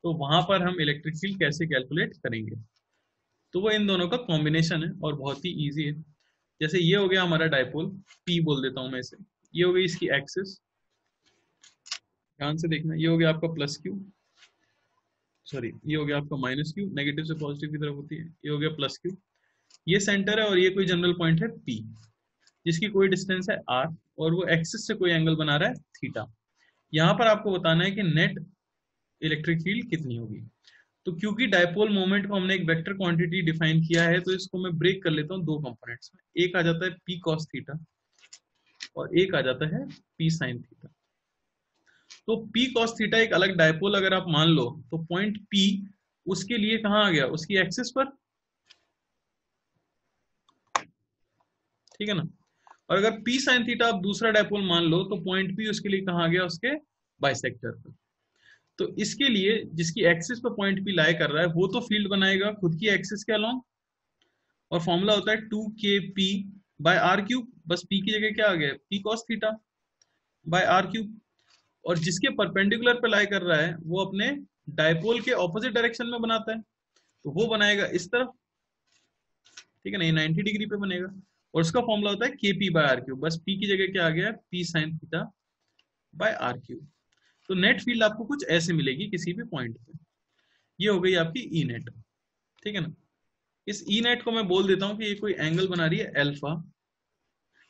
तो वहां पर हम इलेक्ट्रिक फील्ड कैसे कैलकुलेट करेंगे। तो वो इन दोनों का कॉम्बिनेशन है और बहुत ही इजी है। जैसे ये हो गया हमारा डायपोल, पी बोल देता हूं मैं इसे। ये हो गई इसकी एक्सिस, ध्यान से देखना। ये हो गया आपका प्लस क्यू, सॉरी ये हो गया आपका माइनस क्यू, नेगेटिव से पॉजिटिव की तरफ होती है। ये हो गया प्लस क्यू, ये सेंटर है, और ये कोई जनरल पॉइंट है पी जिसकी कोई डिस्टेंस है आर, और वो एक्सिस से कोई एंगल बना रहा है थीटा। यहाँ पर आपको बताना है कि नेट इलेक्ट्रिक फील्ड कितनी होगी। तो क्योंकि डायपोल मोमेंट को हमने एक वेक्टर क्वांटिटी डिफाइन किया है, तो इसको मैं ब्रेक कर लेता हूँ दो कंपोनेंट्स में। एक आ जाता है पी कॉस थीटा और एक आ जाता है पी साइन थीटा। तो पी कॉस थीटा एक अलग डायपोल अगर आप मान लो, तो पॉइंट पी उसके लिए कहाँ आ गया, उसकी एक्सिस पर। ठीक है ना। और अगर पी साइन थीटा आप दूसरा डायपोल मान लो, तो पॉइंट पी उसके लिए कहाँ आ गया, उसके बाइसेक्टर पर। तो इसके लिए जिसकी एक्सिस पर पॉइंट पी लाई कर रहा है वो तो फील्ड बनाएगा खुद की एक्सिस के अलोंग, और फॉर्मूला होता है 2kp बाय आर क्यूब, बस पी की जगह क्या आ गया, p cos theta by are cube. और जिसके परपेंडिकुलर पे लाई कर रहा है वो अपने डायपोल के ऑपोजिट डायरेक्शन में बनाता है, तो वो बनाएगा इस तरफ, ठीक है ना, ये 90 डिग्री पे बनेगा। और उसका फॉर्मूला होता है kp बाय आर क्यूब, बस p की जगह क्या आ गया, p sine theta by are cube. तो नेट फील्ड आपको कुछ ऐसे मिलेगी किसी भी पॉइंट पे। ये हो गई आपकी ई नेट, ठीक है ना। इस ई नेट को मैं बोल देता हूँ कि ये कोई एंगल बना रही है अल्फा।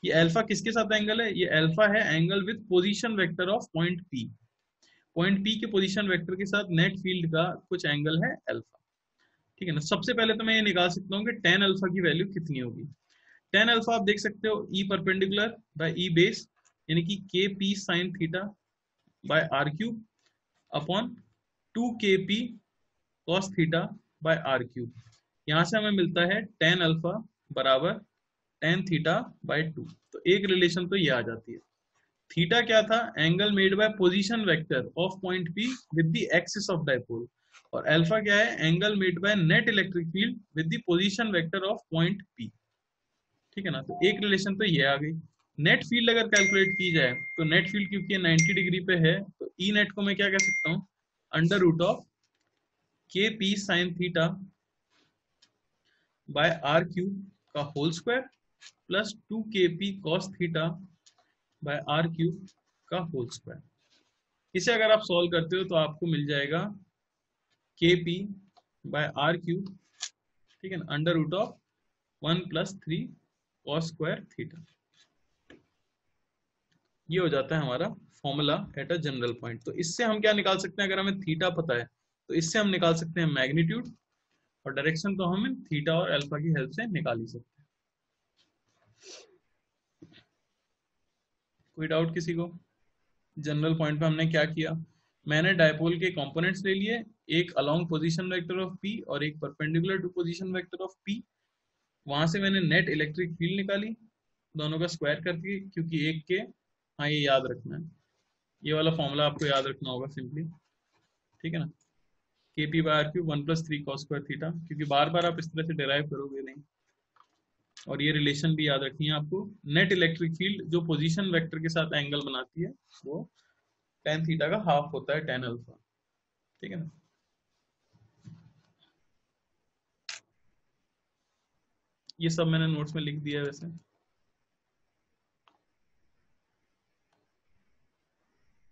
ये अल्फा किसके साथ एंगल है, ये अल्फा है angle with position vector of point P. Point P के पोजीशन वेक्टर के साथ नेट फील्ड का कुछ एंगल है अल्फा, ठीक है ना। सबसे पहले तो मैं ये निकाल सकता हूँ कि टेन अल्फा की वैल्यू कितनी होगी। टेन अल्फा आप देख सकते हो e perpendicular by e base, यानी कि k P sine theta by are cube upon 2kp cos theta by are cube. यहां से हमें मिलता है टेन अल्फा बराबर टेन थीटा बाय 2। तो एक रिलेशन तो ये आ जाती है। थीटा क्या था, angle made by position vector of point P with the axis of dipole, और अल्फा क्या है, angle made by net electric field with the position vector of point P, ठीक है ना। तो एक रिलेशन तो ये आ गई। नेट फील्ड अगर कैलकुलेट की जाए तो नेट फील्ड क्योंकि 90 डिग्री पे है, तो ई नेट को मैं क्या कह सकता हूँ, under root of K P sine theta by are cube का whole square plus 2kp cos theta by are cube का होल स्क्वायर। इसे अगर आप सॉल्व करते हो तो आपको मिल जाएगा kp बाय आर क्यूब, ठीक है ना, under root of 1+3 cos square theta. ये हो जाता है हमारा formula at a general point. तो इससे हम क्या निकाल सकते हैं, अगर हमें थीटा पता है तो इससे हम निकाल सकते हैं मैग्नीट्यूड, और डायरेक्शन तो हम थीटा और अल्फा की हेल्प से निकाल ही सकते हैं। कोई डाउट किसी को। जनरल पॉइंट पे हमने क्या किया, मैंने डायपोल के कंपोनेंट्स ले लिए, एक along position vector of p और एक perpendicular to position vector of p. वहां से मैंने नेट इलेक्ट्रिक फील्ड निकाली दोनों का स्क्वायर करके, क्योंकि एक के, हाँ ये याद रखना है, ये वाला फॉर्मूला आपको याद रखना होगा सिंपली, ठीक है ना। K p by are cube 1+3 cos square theta, क्योंकि बार बार आप इस तरह से डिराइव करोगे नहीं। और ये रिलेशन भी याद रखनी है आपको, नेट इलेक्ट्रिक फील्ड जो पोजीशन वेक्टर के साथ एंगल बनाती है वो टेन थीटा का हाफ होता है टेन अल्फा, ठीक है ना। ये सब मैंने नोट्स में लिख दिया है वैसे,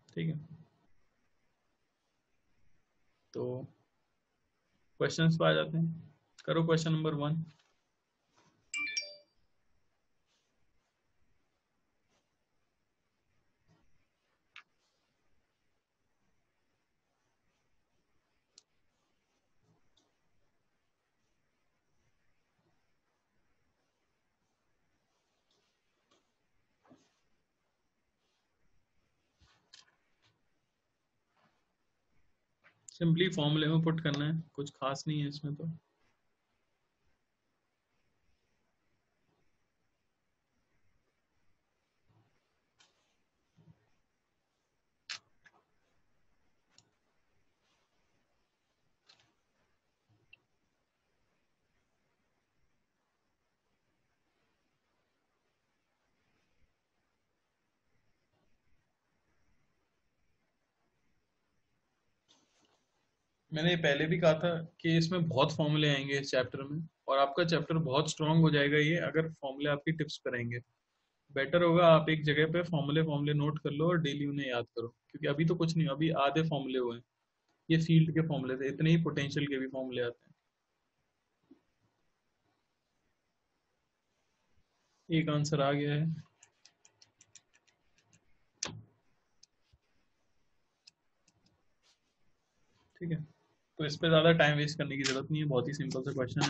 ठीक है। तो क्वेश्चंस पे आ जाते हैं, करो क्वेश्चन नंबर 1। सिंपली फॉर्मूले में पुट करना है, कुछ खास नहीं है इसमें तो। मैंने ये पहले भी कहा था कि इसमें बहुत फॉर्मूले आएंगे इस चैप्टर में, और आपका चैप्टर बहुत स्ट्रांग हो जाएगा ये अगर फॉर्मूले आपकी टिप्स पर रहेंगे। बेटर होगा आप एक जगह पे फॉर्मूले फॉर्मूले नोट कर लो और डेली उन्हें याद करो, क्योंकि अभी तो कुछ नहीं, अभी आधे फॉर्मूले हुए हैं। ये फील्ड के फॉर्मूले थे, इतने ही पोटेंशियल के भी फॉर्मूले आते हैं। एक आंसर आ गया है, ठीक है। तो इस पे ज्यादा टाइम वेस्ट करने की जरूरत नहीं है, बहुत ही सिंपल सा क्वेश्चन है।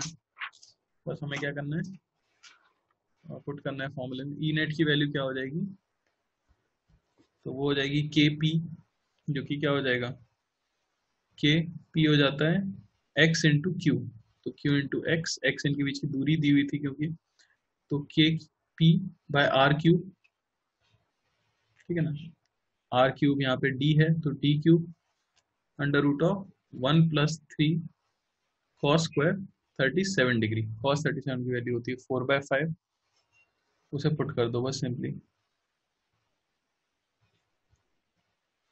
बस हमें क्या करना है, पुट करना है फॉर्मूले में। ई नेट की वैल्यू क्या हो जाएगी, तो वो हो जाएगी के पी, जो कि क्या हो जाएगा, के पी हो जाता है एक्स इंटू क्यू। तो क्यू इंटू एक्स, एक्स इनके बीच की दूरी दी हुई थी क्योंकि, तो के पी बाय आर क्यू, ठीक है ना। आर क्यूब यहाँ पे डी है, तो d cube under root of 1 + 3 cos square 37 degree. Cos 37 की वैल्यू होती है 4/5, उसे पुट कर दो बस सिंपली,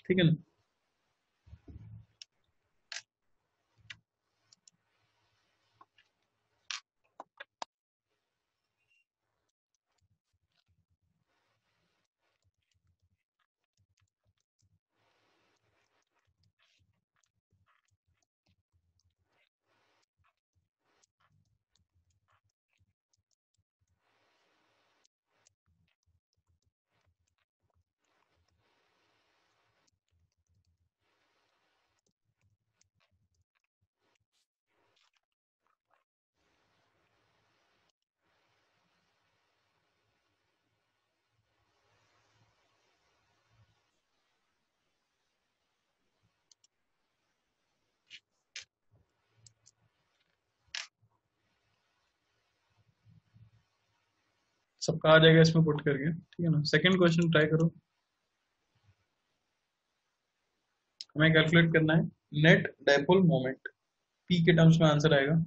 ठीक है ना। सबका आ जाएगा इसमें पुट करके, ठीक है ना। सेकंड क्वेश्चन ट्राई करो। हमें कैलकुलेट करना है नेट डायपोल मोमेंट, पी के टर्म्स में आंसर आएगा।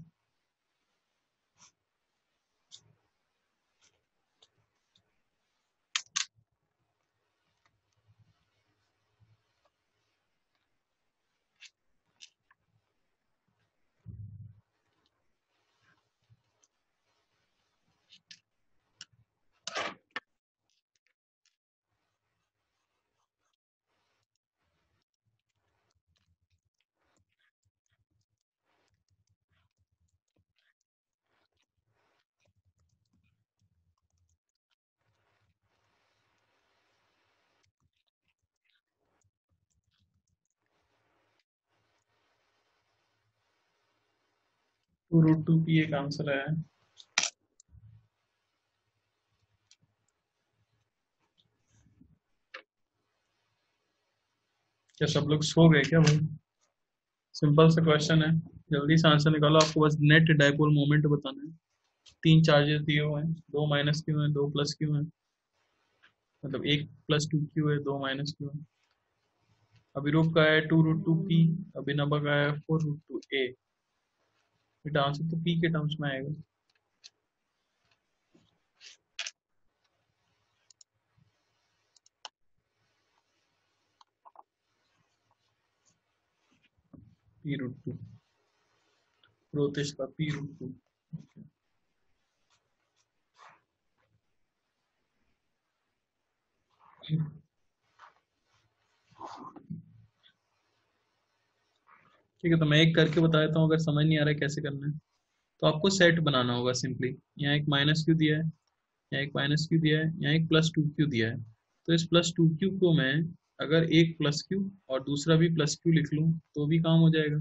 (2√2p) एक आंसर आया है। क्या सब लोग सो गए क्या भाई? सिंपल सा क्वेश्चन है, जल्दी से आंसर निकालो। आपको बस नेट डायपोल मोमेंट बताना है। 3 चार्जेस दिए हुए हैं, 2 - क्यू है, 2 + क्यू है, मतलब 1 + 2 क्यू है, 2 - क्यू है। अभिरूप का है 2√2p, अभिनव का है 4√2a। बेटा आंसर तो p के टर्म्स में आएगा। p√2, रोतेश का p√2। ठीक है, तो मैं एक करके बता देता हूँ, अगर समझ नहीं आ रहा है कैसे करना है। तो आपको सेट बनाना होगा सिंपली। यहाँ एक (-क्यू दिया है, यहाँ एक (-क्यू दिया है, यहाँ एक +2q दिया है। तो इस +2q को मैं अगर एक +q और दूसरा भी +q लिख लूँ तो भी काम हो जाएगा।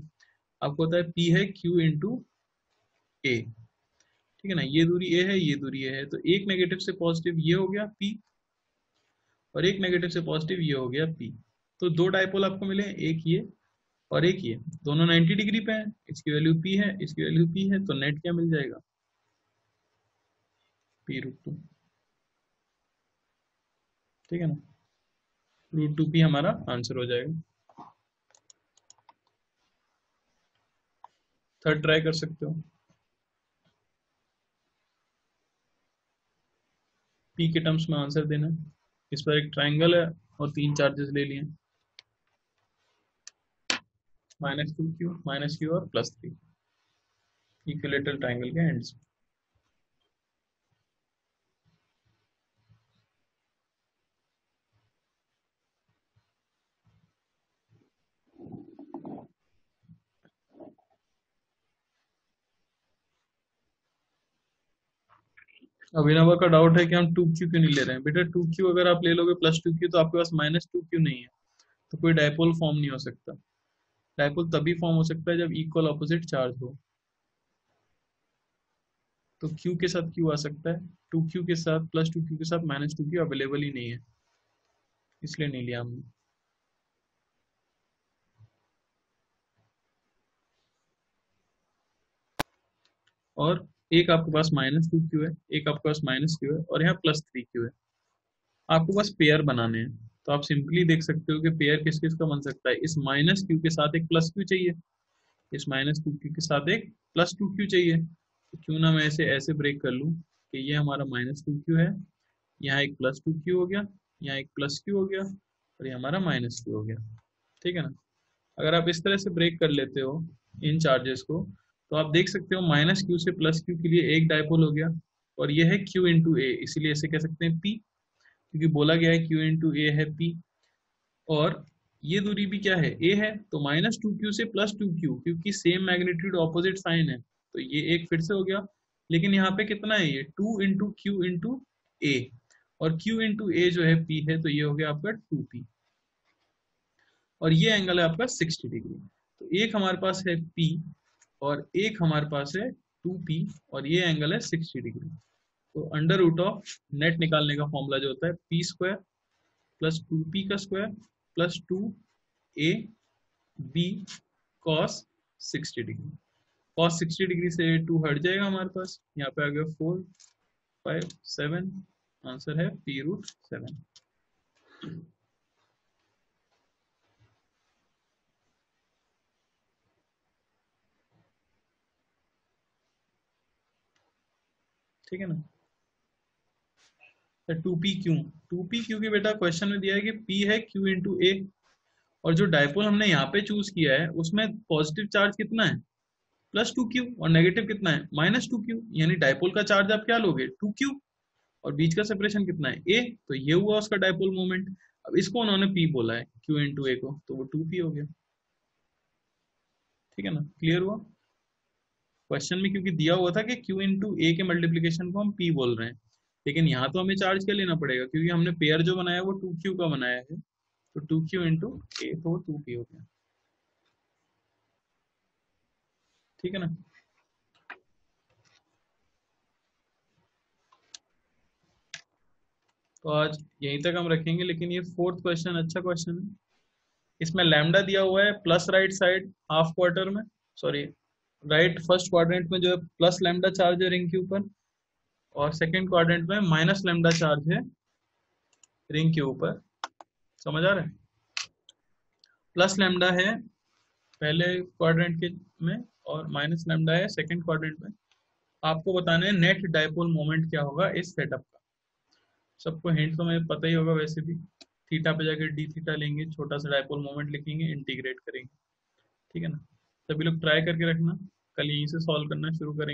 आपको पता है p है q इंटू ए, ठीक है ना। ये दूरी a है, ये दूरी a है, तो एक नेगेटिव से पॉजिटिव ये हो गया p, और एक नेगेटिव से पॉजिटिव ये हो गया p। तो दो डायपोल आपको मिले, एक ये और एक ये, दोनों 90 डिग्री पे हैं। इसकी वैल्यू p है, इसकी वैल्यू p है, तो नेट क्या मिल जाएगा? p√2, ठीक है ना। √2p हमारा आंसर हो जाएगा। थर्ड ट्राई कर सकते हो। p के टर्म्स में आंसर देना है। इस पर एक ट्राइंगल है और 3 चार्जेस ले लिए, (-2q, -q और +3, इक्विलेटरल ट्राइंगल के एंड्स। अभिनव का डाउट है कि हम 2q क्यों नहीं ले रहे हैं। बेटा 2q अगर आप ले लोगे +2q तो आपके पास -2q नहीं है, तो कोई डायपोल फॉर्म नहीं हो सकता। डायपोल तभी फॉर्म हो सकता है जब इक्वल ऑपोजिट चार्ज हो। तो q के साथ q आ सकता है, 2q के साथ +2q के साथ -2q अवेलेबल ही नहीं है, इसलिए नहीं लिया हमने। और एक आपके पास -2q है, एक आपके पास -q है, और यहाँ +3q है। आपको बस पेयर बनाने हैं। तो आप सिंपली देख सकते हो कि पेयर किस किस का बन सकता है। इस माइनस क्यू के साथ एक प्लस क्यू चाहिए, इस माइनस टू क्यू के साथ एक प्लस टू क्यू चाहिए। तो क्यों ना मैं इसे ऐसे ब्रेक कर लूँ कि ये हमारा माइनस टू क्यू है, यहाँ एक प्लस टू क्यू हो गया, यहाँ एक प्लस क्यू हो गया, और ये हमारा माइनस क्यू हो गया। ठीक है ना। अगर आप इस तरह से ब्रेक कर लेते हो इन चार्जेस को, तो आप देख सकते हो माइनस क्यू से प्लस क्यू के लिए एक डायपोल हो गया, और ये है क्यू इंटू ए, इसीलिए इसे कह सकते हैं पी, क्योंकि बोला गया है क्यू इंटू ए है पी। और ये दूरी भी क्या है, ए है, तो माइनस टू क्यू से प्लस टू क्यू, क्योंकि सेम मैग्नीट्यूड ऑपोजिट साइन है, तो ये एक फिर से हो गया। लेकिन यहाँ पे कितना है, ये टू इंटू क्यू इंटू ए, और क्यू इंटू ए जो है पी है, तो ये हो गया आपका टू पी, और ये एंगल है आपका 60 डिग्री। तो एक हमारे पास है पी, और एक हमारे पास है टू पी, और ये एंगल है 60 डिग्री। तो अंडर रूट ऑफ नेट निकालने का फॉर्मूला जो होता है P square plus two P का square plus two A B cos 60 degree. Cos 60 degree से टू हट जाएगा हमारे पास, यहाँ पे आ गया 4 5 7, आंसर है पी रूट 7। ठीक है ना। Two p q, two p q की बेटा क्वेश्चन में दिया है कि पी है क्यू इंटू ए, और जो डायपोल हमने यहाँ पे चूज किया है उसमें पॉजिटिव चार्ज कितना है, प्लस टू क्यू, और नेगेटिव कितना है, माइनस टू क्यू, यानी डायपोल का चार्ज आप क्या लोगे, टू क्यू, और बीच का सेपरेशन कितना है ए, तो ये हुआ उसका डायपोल मोमेंट। अब इसको उन्होंने पी बोला है क्यू इंटू ए को, तो वो टू पी हो गया। ठीक है ना, क्लियर हुआ। क्वेश्चन में क्योंकि दिया हुआ था कि क्यू इंटू ए के मल्टीप्लीकेशन को हम पी बोल रहे हैं, लेकिन यहाँ तो हमें चार्ज क्या लेना पड़ेगा, क्योंकि हमने पेयर जो बनाया वो टू क्यू का बनाया है, तो टू क्यू इंटू ए, तो टू पी हो गया। ठीक है ना। तो आज यहीं तक हम रखेंगे, लेकिन ये फोर्थ क्वेश्चन अच्छा क्वेश्चन है। इसमें लैम्डा दिया हुआ है plus right side half quarter में, सॉरी राइट फर्स्ट क्वाड्रेंट में जो है प्लस लैम्डा चार्ज है रिंग के ऊपर, और सेकंड क्वाड्रेंट में माइनस लैम्डा चार्ज है रिंग के ऊपर। समझ आ रहा है। प्लस लैम्डा है पहले क्वाड्रेंट के में, और माइनस लैम्डा है सेकंड क्वाड्रेंट में। आपको बताना है नेट डायपोल मोमेंट क्या होगा इस सेटअप का। सबको हिंट तो मैं पता ही होगा वैसे भी, थीटा पे जाकर डी थीटा लेंगे, छोटा सा डायपोल मोमेंट लिखेंगे, इंटीग्रेट करेंगे। ठीक है ना। सभी लोग ट्राई करके रखना, कल यहीं से सॉल्व करना शुरू करेंगे।